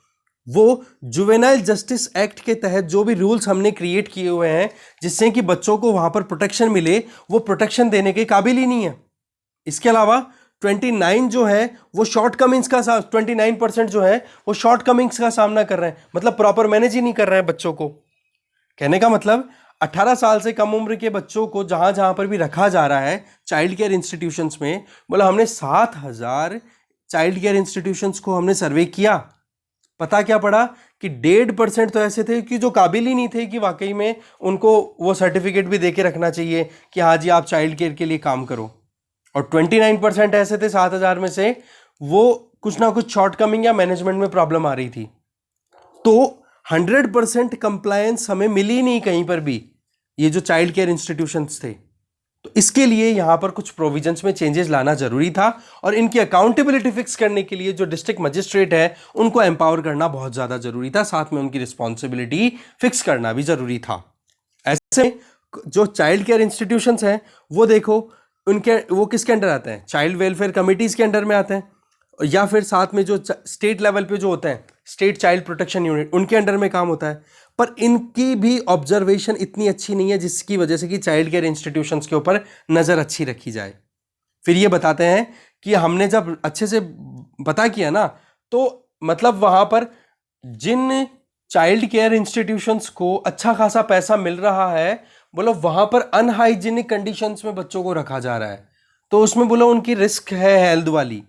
वो जुवेनाइल जस्टिस एक्ट के तहत जो भी रूल्स हमने क्रिएट किए हुए हैं जिससे कि बच्चों को वहां पर प्रोटेक्शन मिले, वो प्रोटेक्शन देने के काबिल ही नहीं है। इसके अलावा 29 जो है वो शॉर्टकमिंग्स का 29% जो है वो शॉर्टकमिंग्स का सामना कर रहे हैं, मतलब प्रॉपर मैनेज ही नहीं कर रहे हैं बच्चों को। कहने का मतलब 18 साल से कम उम्र के बच्चों को जहां जहां पर भी रखा जा रहा है चाइल्ड केयर इंस्टीट्यूशंस में, बोला हमने 7,000 चाइल्ड केयर इंस्टीट्यूशंस को हमने सर्वे किया, पता क्या पड़ा कि 1.5% तो ऐसे थे कि जो काबिल ही नहीं थे कि वाकई में उनको वो सर्टिफिकेट भी दे के रखना चाहिए कि हाँ जी आप चाइल्ड केयर के लिए काम करो। और 29% ऐसे थे 7,000 में से, वो कुछ ना कुछ शॉर्टकमिंग या मैनेजमेंट में प्रॉब्लम आ रही थी। तो 100% कंप्लायंस हमें मिली नहीं कहीं पर भी, ये जो चाइल्ड केयर इंस्टीट्यूशंस थे। तो इसके लिए यहां पर कुछ प्रोविजंस में चेंजेस लाना जरूरी था, और इनकी अकाउंटेबिलिटी फिक्स करने के लिए जो डिस्ट्रिक्ट मजिस्ट्रेट है उनको एम्पावर करना बहुत ज्यादा जरूरी था, साथ में उनकी रिस्पॉन्सिबिलिटी फिक्स करना भी जरूरी था। ऐसे में जो चाइल्ड केयर इंस्टीट्यूशंस हैं वो देखो, उनके वो किसके अंडर आते हैं, चाइल्ड वेलफेयर कमिटीज के अंडर में आते हैं, या फिर साथ में जो स्टेट लेवल पे जो होते हैं स्टेट चाइल्ड प्रोटेक्शन यूनिट, उनके अंडर में काम होता है। पर इनकी भी ऑब्जर्वेशन इतनी अच्छी नहीं है जिसकी वजह से कि चाइल्ड केयर इंस्टीट्यूशंस के ऊपर नज़र अच्छी रखी जाए। फिर ये बताते हैं कि हमने जब अच्छे से पता किया ना, तो मतलब वहाँ पर जिन चाइल्ड केयर इंस्टीट्यूशंस को अच्छा खासा पैसा मिल रहा है, बोलो वहाँ पर अनहाइजीनिक कंडीशंस में बच्चों को रखा जा रहा है, तो उसमें बोलो उनकी रिस्क है हेल्थ वाली।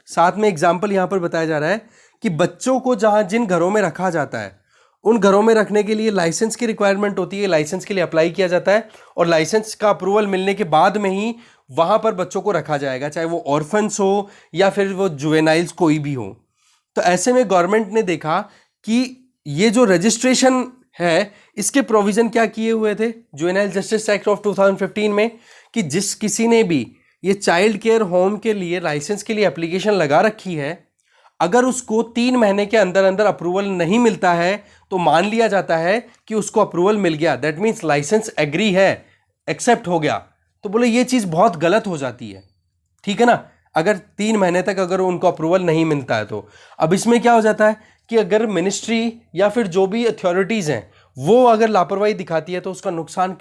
साथ में एग्जाम्पल यहाँ पर बताया जा रहा है कि बच्चों को जहाँ जिन घरों में रखा जाता है उन घरों में रखने के लिए लाइसेंस की रिक्वायरमेंट होती है, लाइसेंस के लिए अप्लाई किया जाता है, और लाइसेंस का अप्रूवल मिलने के बाद में ही वहाँ पर बच्चों को रखा जाएगा, चाहे वो ऑर्फन्स हो या फिर वो जुवेनाइल्स कोई भी हो। तो ऐसे में गवर्नमेंट ने देखा कि ये जो रजिस्ट्रेशन है इसके प्रोविजन क्या किए हुए थे जुवेनाइल जस्टिस एक्ट ऑफ 2015 में, कि जिस किसी ने भी ये चाइल्ड केयर होम के लिए लाइसेंस के लिए एप्लीकेशन लगा रखी है, अगर उसको 3 महीने के अंदर अंदर अप्रूवल नहीं मिलता है तो मान लिया जाता है कि उसको अप्रूवल मिल गया, दैट मीन्स लाइसेंस एग्री है, एक्सेप्ट हो गया। तो बोले ये चीज़ बहुत गलत हो जाती है, ठीक है ना, अगर 3 महीने तक अगर उनको अप्रूवल नहीं मिलता है तो। अब इसमें क्या हो जाता है कि अगर मिनिस्ट्री या फिर जो भी अथॉरिटीज़ हैं वो अगर लापरवाही दिखाती है तो उसका नुकसान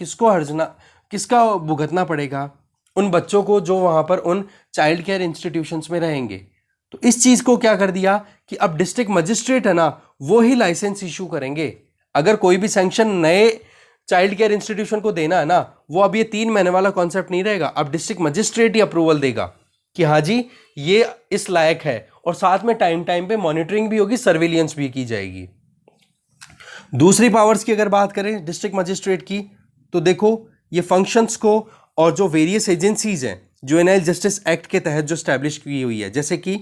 किसका भुगतना पड़ेगा, उन बच्चों को जो वहाँ पर उन चाइल्ड केयर इंस्टीट्यूशंस में रहेंगे। तो इस चीज़ को क्या कर दिया कि अब डिस्ट्रिक्ट मजिस्ट्रेट है ना, वो ही लाइसेंस इशू करेंगे। अगर कोई भी सैंक्शन नए चाइल्ड केयर इंस्टीट्यूशन को देना है ना, वो अब ये 3 महीने वाला कॉन्सेप्ट नहीं रहेगा, अब डिस्ट्रिक्ट मजिस्ट्रेट ही अप्रूवल देगा कि हाँ जी ये इस लायक है, और साथ में टाइम टाइम पे मॉनिटरिंग भी होगी, सर्विलियंस भी की जाएगी। दूसरी पावर्स की अगर बात करें डिस्ट्रिक्ट मजिस्ट्रेट की, तो देखो ये फंक्शंस को और जो वेरियस एजेंसीज हैं जुवेनाइल जस्टिस एक्ट के तहत जो स्टैब्लिश की हुई है, जैसे कि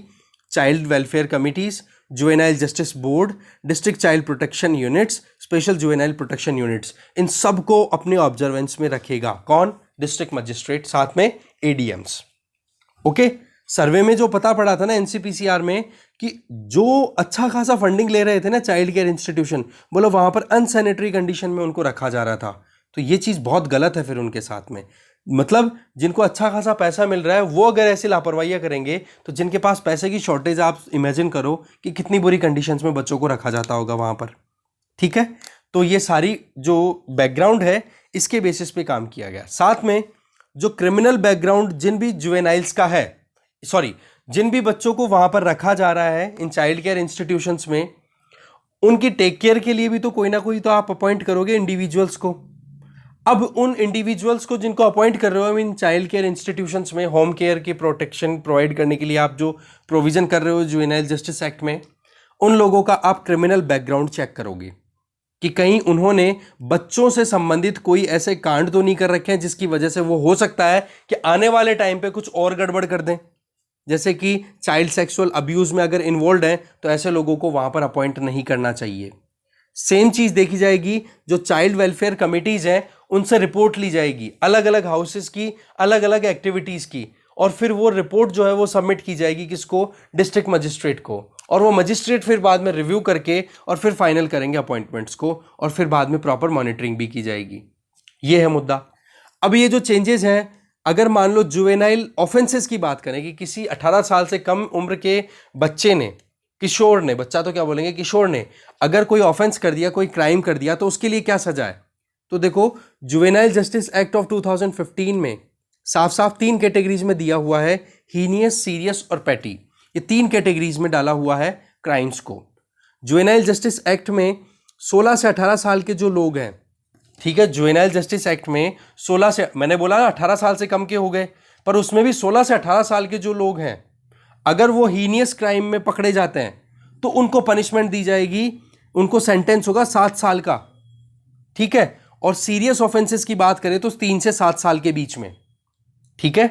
child welfare committees, juvenile justice board, district child protection units, special juvenile protection units, इन सब को अपने ऑब्जर्वेंस में रखेगा कौन, डिस्ट्रिक्ट मजिस्ट्रेट, साथ में एडीएम्स। ओके, सर्वे में जो पता पड़ा था ना एनसीपीसीआर में कि जो अच्छा खासा फंडिंग ले रहे थे ना चाइल्ड केयर इंस्टीट्यूशन, बोलो वहां पर अनसैनिटरी कंडीशन में उनको रखा जा रहा था, तो ये चीज़ बहुत गलत है फिर उनके साथ में। मतलब जिनको अच्छा खासा पैसा मिल रहा है वो अगर ऐसी लापरवाहियां करेंगे तो जिनके पास पैसे की शॉर्टेज, आप इमेजिन करो कि कितनी बुरी कंडीशंस में बच्चों को रखा जाता होगा वहां पर, ठीक है। तो ये सारी जो बैकग्राउंड है इसके बेसिस पे काम किया गया। साथ में जो क्रिमिनल बैकग्राउंड जिन भी जुवेनाइल्स का है, जिन भी बच्चों को वहां पर रखा जा रहा है इन चाइल्ड केयर इंस्टीट्यूशंस में, उनकी टेक केयर के लिए भी तो कोई ना कोई तो आप अपॉइंट करोगे इंडिविजुअल्स को। अब उन इंडिविजुअल्स को जिनको अपॉइंट कर रहे हो इन चाइल्ड केयर इंस्टीट्यूशंस में होम केयर की प्रोटेक्शन प्रोवाइड करने के लिए आप जो प्रोविजन कर रहे हो जुवेनाइल जस्टिस एक्ट में, उन लोगों का आप क्रिमिनल बैकग्राउंड चेक करोगे कि कहीं उन्होंने बच्चों से संबंधित कोई ऐसे कांड तो नहीं कर रखे हैं जिसकी वजह से वो हो सकता है कि आने वाले टाइम पे कुछ और गड़बड़ कर दें, जैसे कि चाइल्ड सेक्सुअल अब्यूज में अगर इन्वॉल्व हैं तो ऐसे लोगों को वहां पर अपॉइंट नहीं करना चाहिए। सेम चीज देखी जाएगी, जो चाइल्ड वेलफेयर कमिटीज हैं उनसे रिपोर्ट ली जाएगी अलग अलग हाउसेस की, अलग अलग एक्टिविटीज की, और फिर वो रिपोर्ट जो है वो सबमिट की जाएगी किसको, डिस्ट्रिक्ट मजिस्ट्रेट को, और वो मजिस्ट्रेट फिर बाद में रिव्यू करके और फिर फाइनल करेंगे अपॉइंटमेंट्स को, और फिर बाद में प्रॉपर मॉनिटरिंग भी की जाएगी। ये है मुद्दा। अब ये जो चेंजेस हैं, अगर मान लो जुवेनाइल ऑफेंसेस की बात करें कि किसी 18 साल से कम उम्र के बच्चे ने, किशोर ने, बच्चा तो क्या बोलेंगे, किशोर ने अगर कोई ऑफेंस कर दिया, कोई क्राइम कर दिया, तो उसके लिए क्या सजा है। तो देखो जुवेनाइल जस्टिस एक्ट ऑफ 2015 में साफ साफ 3 कैटेगरीज में दिया हुआ है, हीनियस, सीरियस और पैटी, ये 3 कैटेगरीज में डाला हुआ है क्राइम्स को। जुवेनाइल जस्टिस एक्ट में 16 से 18 साल के जो लोग हैं, ठीक है, जुवेनाइल जस्टिस एक्ट में 16 से, मैंने बोला ना 18 साल से कम के हो गए, पर उसमें भी 16 से 18 साल के जो लोग हैं अगर वो हीनियस क्राइम में पकड़े जाते हैं तो उनको पनिशमेंट दी जाएगी, उनको सेंटेंस होगा 7 साल का, ठीक है। और सीरियस ऑफेंसेस की बात करें तो 3 से 7 साल के बीच में, ठीक है।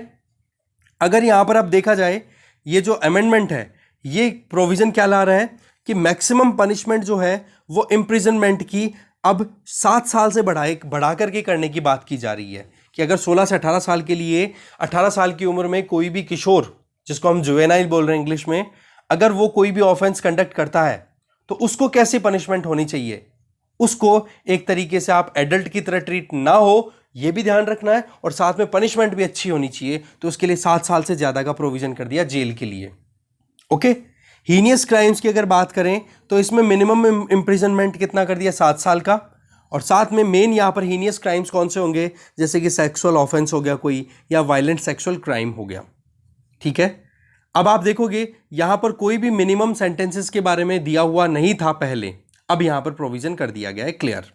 अगर यहां पर अब देखा जाए ये जो अमेंडमेंट है ये प्रोविजन क्या ला रहा है कि मैक्सिमम पनिशमेंट जो है वो इम्प्रिजनमेंट की अब 7 साल से बढ़ा करके करने की बात की जा रही है कि अगर 16 से 18 साल के लिए 18 साल की उम्र में कोई भी किशोर, जिसको हम जुवेनाइल बोल रहे हैं इंग्लिश में, अगर वो कोई भी ऑफेंस कंडक्ट करता है तो उसको कैसे पनिशमेंट होनी चाहिए, उसको एक तरीके से आप एडल्ट की तरह ट्रीट ना हो ये भी ध्यान रखना है, और साथ में पनिशमेंट भी अच्छी होनी चाहिए। तो उसके लिए 7 साल से ज्यादा का प्रोविजन कर दिया जेल के लिए। ओके, हीनियस क्राइम्स की अगर बात करें तो इसमें मिनिमम इम्प्रिजनमेंट कितना कर दिया, 7 साल का। और साथ में मेन यहां पर हीनियस क्राइम्स कौन से होंगे, जैसे कि सेक्सुअल ऑफेंस हो गया कोई, या वायलेंट सेक्सुअल क्राइम हो गया। ठीक है, अब आप देखोगे यहां पर कोई भी मिनिमम सेंटेंसेस के बारे में दिया हुआ नहीं था पहले, अब यहां पर प्रोविजन कर दिया गया है क्लियर।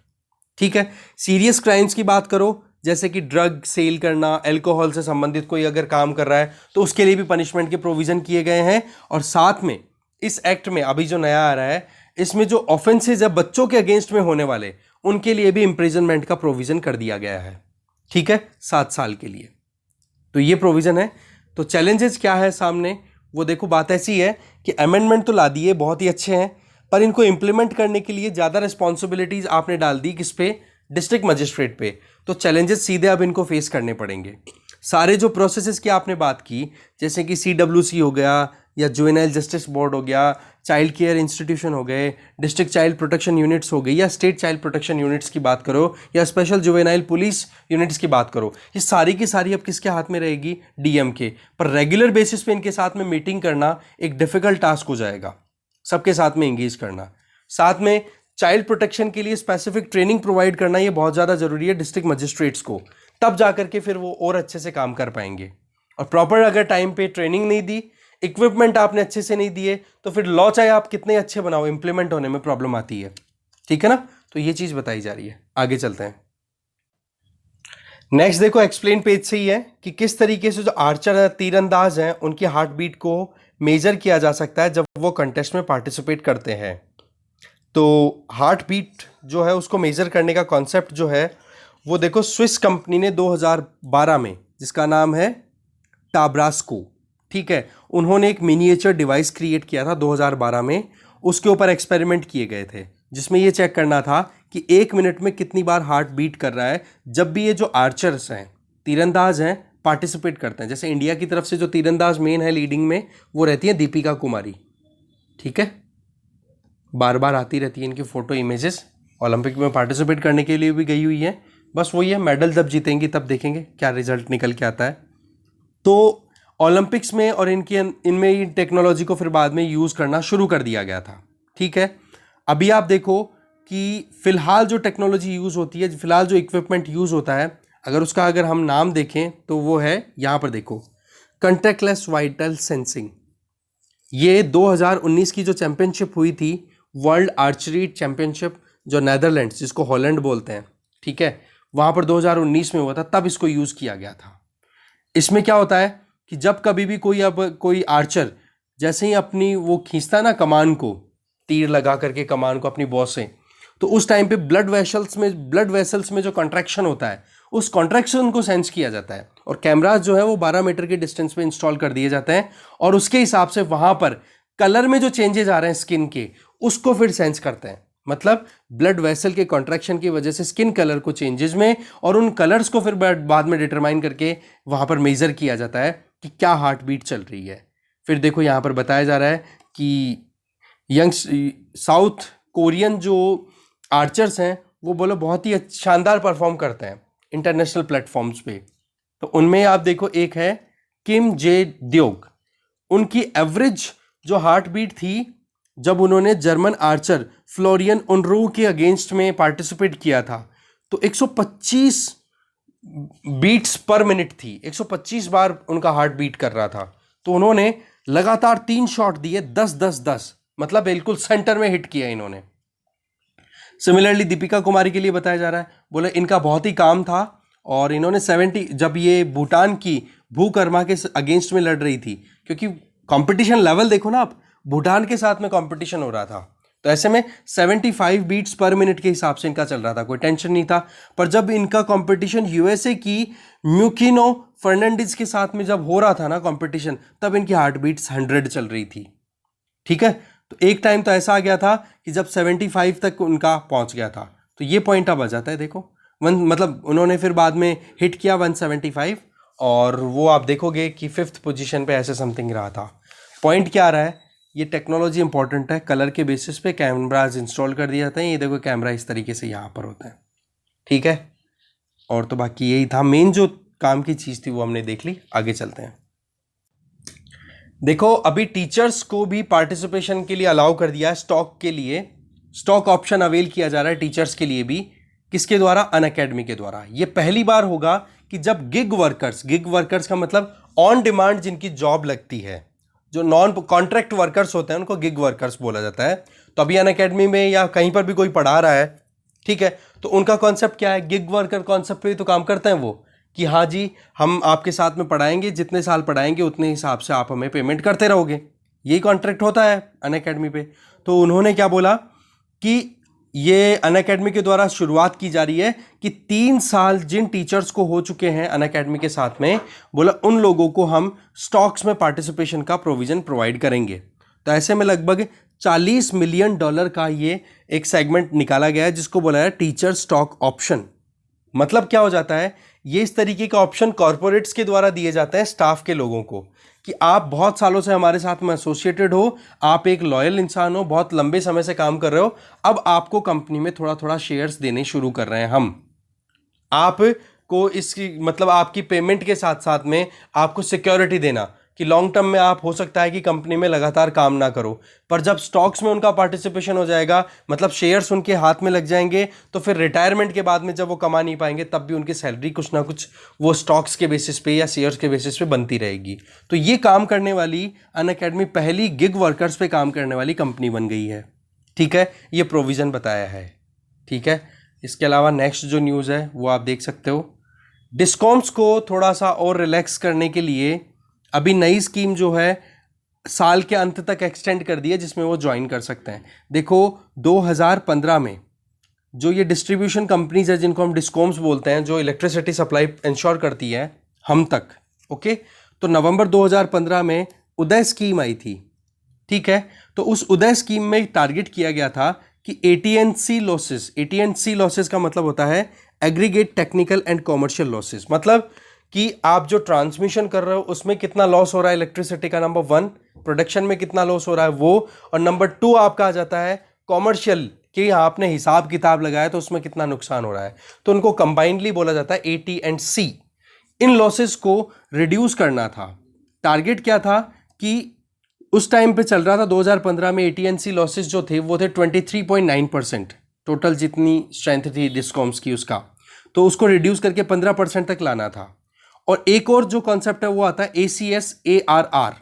ठीक है, सीरियस क्राइम्स की बात करो, जैसे कि ड्रग सेल करना, अल्कोहल से संबंधित कोई अगर काम कर रहा है तो उसके लिए भी पनिशमेंट के प्रोविजन किए गए हैं। और साथ में इस एक्ट में अभी जो नया आ रहा है, इसमें जो ऑफेंसेज है बच्चों के अगेंस्ट में होने वाले, उनके लिए भी इंप्रिजनमेंट का प्रोविजन कर दिया गया है। ठीक है, 7 साल के लिए। तो ये प्रोविजन है। तो चैलेंजेस क्या है सामने, वो देखो बात ऐसी है कि अमेंडमेंट तो ला दिए, बहुत ही अच्छे हैं, पर इनको इंप्लीमेंट करने के लिए ज़्यादा रिस्पॉन्सिबिलिटीज आपने डाल दी किस पे, डिस्ट्रिक्ट मजिस्ट्रेट पे। तो चैलेंजेस सीधे अब इनको फेस करने पड़ेंगे। सारे जो प्रोसेसेस की आपने बात की, जैसे कि CWC हो गया, या जुवेनाइल जस्टिस बोर्ड हो गया, चाइल्ड केयर इंस्टीट्यूशन हो गए, डिस्ट्रिक्ट चाइल्ड प्रोटेक्शन यूनिट्स हो गई, या स्टेट चाइल्ड प्रोटेक्शन यूनिट्स की बात करो, या स्पेशल जुवेनाइल पुलिस यूनिट्स की बात करो, ये सारी की सारी अब किसके हाथ में रहेगी, DM के। पर रेगुलर बेसिस पे इनके साथ में मीटिंग करना एक डिफिकल्ट टास्क हो जाएगा, सबके साथ में एंगेज करना। साथ में चाइल्ड प्रोटेक्शन के लिए स्पेसिफिक ट्रेनिंग प्रोवाइड करना, ये बहुत ज़्यादा ज़रूरी है डिस्ट्रिक्ट मजिस्ट्रेट्स को, तब जा करके फिर वो और अच्छे से काम कर पाएंगे। और प्रॉपर अगर टाइम पे ट्रेनिंग नहीं दी, इक्विपमेंट आपने अच्छे से नहीं दिए, तो फिर लॉ चाहे आप कितने अच्छे बनाओ, इंप्लीमेंट होने में प्रॉब्लम आती है। ठीक है ना, तो ये चीज़ बताई जा रही है। आगे चलते हैं। नेक्स्ट देखो, एक्सप्लेन पेज से ही है कि किस तरीके से जो आर्चर तीरंदाज हैं उनकी हार्ट बीट को मेजर किया जा सकता है जब वो कंटेस्ट में पार्टिसिपेट करते हैं। तो हार्ट बीट जो है उसको मेजर करने का कॉन्सेप्ट जो है वो देखो, स्विस कंपनी ने 2012 में, जिसका नाम है टाब्रास्को, ठीक है, उन्होंने एक मिनिएचर डिवाइस क्रिएट किया था 2012 में। उसके ऊपर एक्सपेरिमेंट किए गए थे, जिसमें ये चेक करना था कि 1 मिनट में कितनी बार हार्ट बीट कर रहा है जब भी ये जो आर्चर्स हैं, तीरंदाज हैं, पार्टिसिपेट करते हैं। जैसे इंडिया की तरफ से जो तीरंदाज मेन है लीडिंग में, वो रहती है दीपिका कुमारी। ठीक है, बार बार आती रहती है इनकी फ़ोटो इमेजेस, ओलंपिक में पार्टिसिपेट करने के लिए भी गई हुई है। बस वही है, मेडल जब जीतेंगी तब देखेंगे क्या रिजल्ट निकल के आता है। तो ओलंपिक्स में और इनमें ही टेक्नोलॉजी को फिर बाद में यूज़ करना शुरू कर दिया गया था। ठीक है, अभी आप देखो कि फ़िलहाल जो टेक्नोलॉजी यूज़ होती है, फ़िलहाल जो इक्विपमेंट यूज़ होता है, अगर हम नाम देखें तो वो है, यहाँ पर देखो, कॉन्टैक्टलेस वाइटल सेंसिंग। ये 2019 की जो चैंपियनशिप हुई थी, वर्ल्ड आर्चरी चैंपियनशिप, जो नेदरलैंड्स, जिसको हॉलैंड बोलते हैं, ठीक है, वहाँ पर 2019 में हुआ था, तब इसको यूज़ किया गया था। इसमें क्या होता है कि जब कभी भी कोई आर्चर जैसे ही अपनी वो खींचता है ना कमान को, तीर लगा करके कमान को अपनी बॉ से, तो उस टाइम पे ब्लड वेसल्स में जो कॉन्ट्रैक्शन होता है, उस कॉन्ट्रैक्शन को सेंस किया जाता है। और कैमराज जो है वो 12 मीटर के डिस्टेंस पे इंस्टॉल कर दिए जाते हैं, और उसके हिसाब से वहाँ पर कलर में जो चेंजेस आ रहे हैं स्किन के, उसको फिर सेंस करते हैं। मतलब ब्लड वेसल के कॉन्ट्रैक्शन की वजह से स्किन कलर को चेंजेस में, और उन कलर्स को फिर बाद में डिटरमाइन करके वहाँ पर मेजर किया जाता है कि क्या हार्ट बीट चल रही है। फिर देखो यहाँ पर बताया जा रहा है कि साउथ कोरियन जो आर्चर्स हैं वो बोलो बहुत ही शानदार परफॉर्म करते हैं इंटरनेशनल प्लेटफॉर्म्स पे। तो उनमें आप देखो, एक है किम जे द्योग, उनकी एवरेज जो हार्ट बीट थी जब उन्होंने जर्मन आर्चर फ्लोरियन उनरू के अगेंस्ट में पार्टिसिपेट किया था, तो 125 बीट्स पर मिनट थी, 125 बार उनका हार्ट बीट कर रहा था। तो उन्होंने लगातार 3 शॉट दिए, 10-10-10, मतलब बिल्कुल सेंटर में हिट किया इन्होंने। सिमिलरली दीपिका कुमारी के लिए बताया जा रहा है, बोले इनका बहुत ही काम था, और इन्होंने 70, जब ये भूटान की भूकर्मा के अगेंस्ट में लड़ रही थी, क्योंकि कंपटीशन लेवल देखो ना आप, भूटान के साथ में कंपटीशन हो रहा था, तो ऐसे में 75 बीट्स पर मिनट के हिसाब से इनका चल रहा था, कोई टेंशन नहीं था। पर जब इनका कंपटीशन USA की म्यूकिनो फर्नांडिस के साथ में जब हो रहा था ना कंपटीशन, तब इनकी हार्ट बीट्स 100 चल रही थी। ठीक है, तो एक टाइम तो ऐसा आ गया था कि जब 75 तक उनका पहुंच गया था, तो ये पॉइंट अब आ जाता है। देखो मतलब उन्होंने फिर बाद में हिट किया 175, और वो आप देखोगे कि 5th पोजीशन पे ऐसे समथिंग रहा था। पॉइंट क्या आ रहा है, ये टेक्नोलॉजी इंपॉर्टेंट है, कलर के बेसिस पे कैमराज इंस्टॉल कर दिए जाते हैं। ये देखो कैमरा इस तरीके से यहाँ पर होता है, ठीक है। और तो बाकी यही था, मेन जो काम की चीज़ थी वो हमने देख ली। आगे चलते हैं। देखो अभी टीचर्स को भी पार्टिसिपेशन के लिए अलाउ कर दिया है, स्टॉक के लिए स्टॉक ऑप्शन अवेल किया जा रहा है टीचर्स के लिए भी। किसके द्वारा? अनअकैडमी के द्वारा। ये पहली बार होगा कि जब गिग वर्कर्स का मतलब ऑन डिमांड जिनकी जॉब लगती है, जो नॉन कॉन्ट्रैक्ट वर्कर्स होते हैं उनको गिग वर्कर्स बोला जाता है। तो अभी अनअकैडमी में या कहीं पर भी कोई पढ़ा रहा है, ठीक है, तो उनका कॉन्सेप्ट क्या है? गिग वर्कर कॉन्सेप्ट पे तो काम करते हैं वो, कि हाँ जी हम आपके साथ में पढ़ाएंगे, जितने साल पढ़ाएंगे उतने हिसाब से आप हमें पेमेंट करते रहोगे। यही कॉन्ट्रैक्ट होता है अनअकैडमी पे। तो उन्होंने क्या बोला कि ये अनअकैडमी के द्वारा शुरुआत की जा रही है कि 3 साल जिन टीचर्स को हो चुके हैं अनअकैडमी के साथ में, बोला उन लोगों को हम स्टॉक्स में पार्टिसिपेशन का प्रोविजन प्रोवाइड करेंगे। तो ऐसे में लगभग $40 मिलियन का ये एक सेगमेंट निकाला गया है जिसको बोला है टीचर स्टॉक ऑप्शन। मतलब क्या हो जाता है, ये इस तरीके का ऑप्शन कॉरपोरेट्स के द्वारा दिए जाते हैं स्टाफ के लोगों को, कि आप बहुत सालों से हमारे साथ में एसोसिएटेड हो, आप एक लॉयल इंसान हो, बहुत लंबे समय से काम कर रहे हो, अब आपको कंपनी में थोड़ा थोड़ा शेयर्स देने शुरू कर रहे हैं हम। आपको इसकी मतलब आपकी पेमेंट के साथ साथ में आपको सिक्योरिटी देना कि लॉन्ग टर्म में आप हो सकता है कि कंपनी में लगातार काम ना करो, पर जब स्टॉक्स में उनका पार्टिसिपेशन हो जाएगा, मतलब शेयर्स उनके हाथ में लग जाएंगे, तो फिर रिटायरमेंट के बाद में जब वो कमा नहीं पाएंगे तब भी उनकी सैलरी कुछ ना कुछ वो स्टॉक्स के बेसिस पे या शेयर्स के बेसिस पे बनती रहेगी। तो ये काम करने वाली अनअकैडमी पहली गिग वर्कर्स पे काम करने वाली कंपनी बन गई है, ठीक है। ये प्रोविज़न बताया है, ठीक है। इसके अलावा नेक्स्ट जो न्यूज़ है वो आप देख सकते हो। डिस्कॉम्स को थोड़ा सा और रिलैक्स करने के लिए अभी नई स्कीम जो है साल के अंत तक एक्सटेंड कर दी है, जिसमें वो ज्वाइन कर सकते हैं। देखो 2015 में जो ये डिस्ट्रीब्यूशन कंपनीज है जिनको हम डिस्कॉम्स बोलते हैं, जो इलेक्ट्रिसिटी सप्लाई इंश्योर करती है हम तक, ओके, तो नवंबर 2015 में उदय स्कीम आई थी, ठीक है। तो उस उदय स्कीम में टारगेट किया गया था कि एटीएनसी लॉसेस का मतलब होता है aggregate technical and commercial losses, मतलब कि आप जो ट्रांसमिशन कर रहे हो उसमें कितना लॉस हो रहा है इलेक्ट्रिसिटी का, नंबर 1, प्रोडक्शन में कितना लॉस हो रहा है वो, और नंबर 2 आपका आ जाता है कॉमर्शियल, कि आपने हिसाब किताब लगाया तो उसमें कितना नुकसान हो रहा है। तो उनको कंबाइंडली बोला जाता है AT&C। इन लॉसेस को रिड्यूस करना था। टारगेट क्या था कि उस टाइम पे चल रहा था 2015 में AT&C लॉसेस जो थे वो थे 23.9%, टोटल जितनी स्ट्रेंथ थी डिस्कॉम्स की उसका, तो उसको रिड्यूस करके 15% तक लाना था। और एक और जो कॉन्सेप्ट है वो आता है ACS-ARR।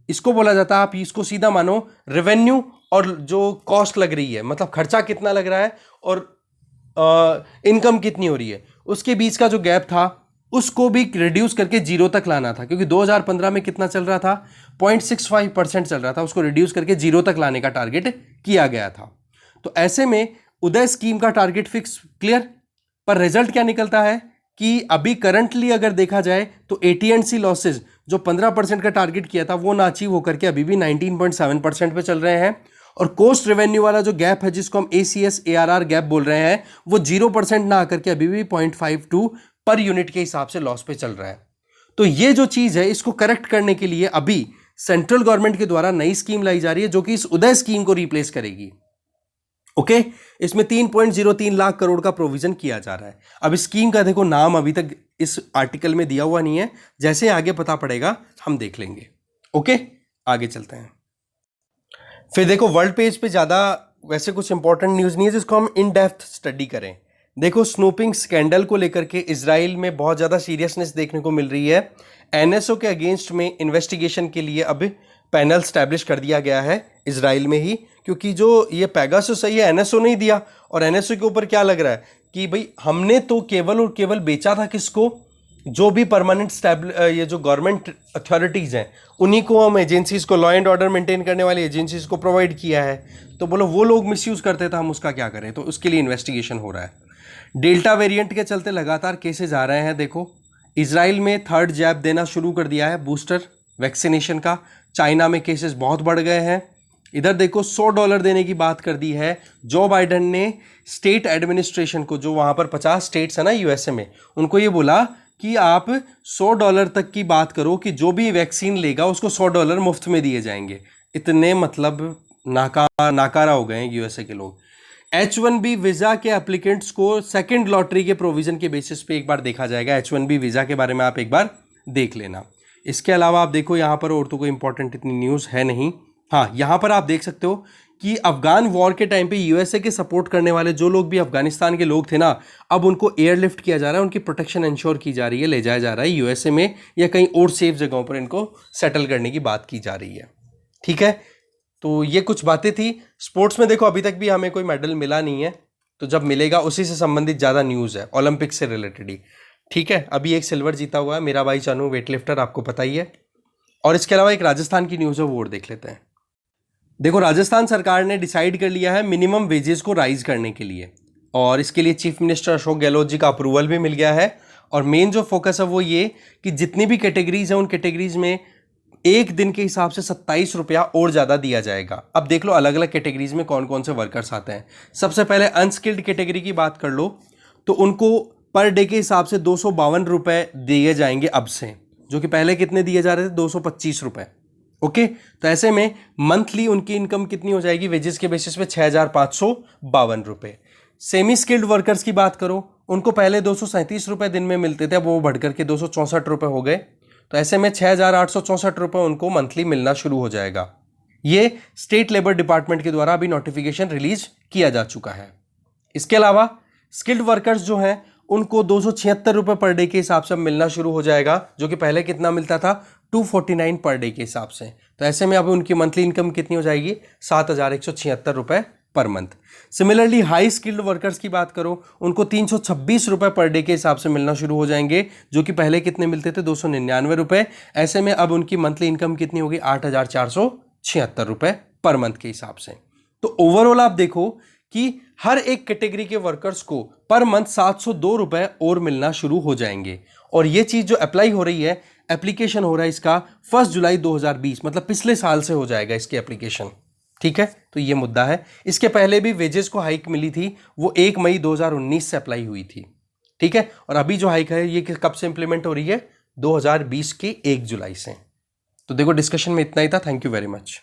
इसको बोला जाता है, आप इसको सीधा मानो रेवेन्यू और जो कॉस्ट लग रही है, मतलब खर्चा कितना लग रहा है और इनकम कितनी हो रही है, उसके बीच का जो गैप था उसको भी रिड्यूस करके 0 तक लाना था। क्योंकि 2015 में कितना चल रहा था, 0.65% चल रहा था, उसको रिड्यूस करके 0 तक लाने का टारगेट किया गया था। तो ऐसे में उदय स्कीम का टारगेट फिक्स, क्लियर। पर रिजल्ट क्या निकलता है कि अभी करंटली अगर देखा जाए तो AT&C लॉसेज जो 15% का टारगेट किया था वो ना अचीव होकर के अभी भी 19.7% पे चल रहे हैं। और कोस्ट रेवेन्यू वाला जो गैप है जिसको हम ACS-ARR गैप बोल रहे हैं, वो 0% ना आकर के अभी भी 0.52 पर यूनिट के हिसाब से लॉस पे चल रहा है। तो ये जो चीज है इसको करेक्ट करने के लिए अभी सेंट्रल गवर्नमेंट के द्वारा नई स्कीम लाई जा रही है जो कि इस उदय स्कीम को रिप्लेस करेगी, ओके। इसमें 3.03 लाख करोड़ का प्रोविजन किया जा रहा है। अब स्कीम का देखो नाम अभी तक इस आर्टिकल में दिया हुआ नहीं है, जैसे आगे पता पड़ेगा हम देख लेंगे, ओके। आगे चलते हैं। फिर देखो वर्ल्ड पेज पे ज़्यादा वैसे कुछ इंपॉर्टेंट न्यूज़ नहीं है जिसको हम इन डेप्थ स्टडी करें। देखो स्नूपिंग स्कैंडल को लेकर के इजराइल में बहुत ज़्यादा सीरियसनेस देखने को मिल रही है। NSO के अगेंस्ट में इन्वेस्टिगेशन के लिए अब पैनल स्टैब्लिश कर दिया गया है इजराइल में ही, क्योंकि जो ये पेगासस है ये NSO नहीं दिया। और NSO के ऊपर क्या लग रहा है कि भाई हमने तो केवल और केवल बेचा था किसको, जो भी परमानेंट ये जो गवर्नमेंट अथॉरिटीज़ हैं उन्हीं को, हम एजेंसीज को, लॉ एंड ऑर्डर मेंटेन करने वाली एजेंसीज को प्रोवाइड किया है। तो बोलो वो लोग मिसयूज़ करते थे, हम उसका क्या करें। तो उसके लिए इन्वेस्टिगेशन हो रहा है। डेल्टा वेरिएंट के चलते लगातार केसेस आ रहे हैं। देखो इजराइल में 3rd जैब देना शुरू कर दिया है बूस्टर वैक्सीनेशन का। चाइना में केसेस बहुत बढ़ गए हैं। इधर देखो $100 देने की बात कर दी है जो बाइडेन ने स्टेट एडमिनिस्ट्रेशन को, जो वहां पर 50 स्टेट्स है ना यूएसए में, उनको ये बोला कि आप $100 तक की बात करो कि जो भी वैक्सीन लेगा उसको $100 मुफ्त में दिए जाएंगे। इतने मतलब नाकारा हो गए हैं यूएसए के लोग। H1B वीजा के एप्लीकेंट्स को सेकंड लॉटरी के प्रोविजन के बेसिस पे एक बार देखा जाएगा। H1B वीजा के बारे में आप एक बार देख लेना। इसके अलावा आप देखो यहाँ पर और तो कोई इंपॉर्टेंट इतनी न्यूज़ है नहीं। हाँ, यहाँ पर आप देख सकते हो कि अफगान वॉर के टाइम पे यूएसए के सपोर्ट करने वाले जो लोग भी अफगानिस्तान के लोग थे ना, अब उनको एयरलिफ्ट किया जा रहा है, उनकी प्रोटेक्शन इंश्योर की जा रही है, ले जाया जा रहा है यूएसए में या कहीं और सेफ जगहों पर इनको सेटल करने की बात की जा रही है। ठीक है, तो ये कुछ बातें थी। स्पोर्ट्स में देखो अभी तक भी हमें कोई मेडल मिला नहीं है, तो जब मिलेगा उसी से संबंधित ज़्यादा न्यूज़ है, ओलंपिक से रिलेटेड ही। ठीक है, अभी एक सिल्वर जीता हुआ है मेरा भाई चानू, वेट लिफ्टर, आपको पता ही है। और इसके अलावा एक राजस्थान की न्यूज़ है, वो और देख लेते हैं। देखो, राजस्थान सरकार ने डिसाइड कर लिया है मिनिमम वेजेस को राइज करने के लिए, और इसके लिए चीफ मिनिस्टर अशोक गहलोत जी का अप्रूवल भी मिल गया है। और मेन जो फोकस है वो ये कि जितनी भी कैटेगरीज हैं उन कैटेगरीज में एक दिन के हिसाब से 27 रुपया और ज़्यादा दिया जाएगा। अब देख लो अलग अलग कैटेगरीज में कौन कौन से वर्कर्स आते हैं। सबसे पहले अनस्किल्ड कैटेगरी की बात कर लो तो उनको पर डे के हिसाब से 252 रुपये दिए जाएंगे अब से, जो कि पहले कितने दिए जा रहे थे, 225 रुपये। ओके, तो ऐसे में मंथली उनकी इनकम कितनी हो जाएगी वेजेस के बेसिस पे, 6,552 रुपये। सेमी स्किल्ड वर्कर्स की बात करो, उनको पहले 237 रुपये दिन में मिलते थे, अब वो बढ़कर के 264 रुपये हो गए। तो ऐसे में 6,864 रुपये उनको मंथली मिलना शुरू हो जाएगा। ये स्टेट लेबर डिपार्टमेंट के द्वारा अभी नोटिफिकेशन रिलीज किया जा चुका है। इसके अलावा स्किल्ड वर्कर्स जो हैं उनको 276 रुपये पर डे के हिसाब से मिलना शुरू हो जाएगा, जो कि पहले कितना मिलता था, 249 पर डे के हिसाब से। तो ऐसे में अब उनकी मंथली इनकम कितनी हो जाएगी, 7,176 रुपये per month. Similarly high skilled workers की बात करो, उनको 326 रुपये पर डे के हिसाब से मिलना शुरू हो जाएंगे, जो कि पहले कितने मिलते थे, 299 रुपये। ऐसे में अब उनकी मंथली इनकम कितनी होगी, 8,476 रुपये पर मंथ के हिसाब से। तो ओवरऑल आप देखो कि हर एक कैटेगरी के वर्कर्स को पर मंथ 702 रुपये और मिलना शुरू हो जाएंगे। और ये चीज़ जो अप्लाई हो रही है, एप्लीकेशन हो रहा है इसका 1 जुलाई 2020, मतलब पिछले साल से हो जाएगा इसकी एप्लीकेशन। ठीक है, तो ये मुद्दा है। इसके पहले भी वेजेस को हाइक मिली थी, वो 1 मई 2019 से अप्लाई हुई थी। ठीक है, और अभी जो हाइक है ये कब से इंप्लीमेंट हो रही है, 2020 के 1 जुलाई से। तो देखो डिस्कशन में इतना ही था। Thank you very much.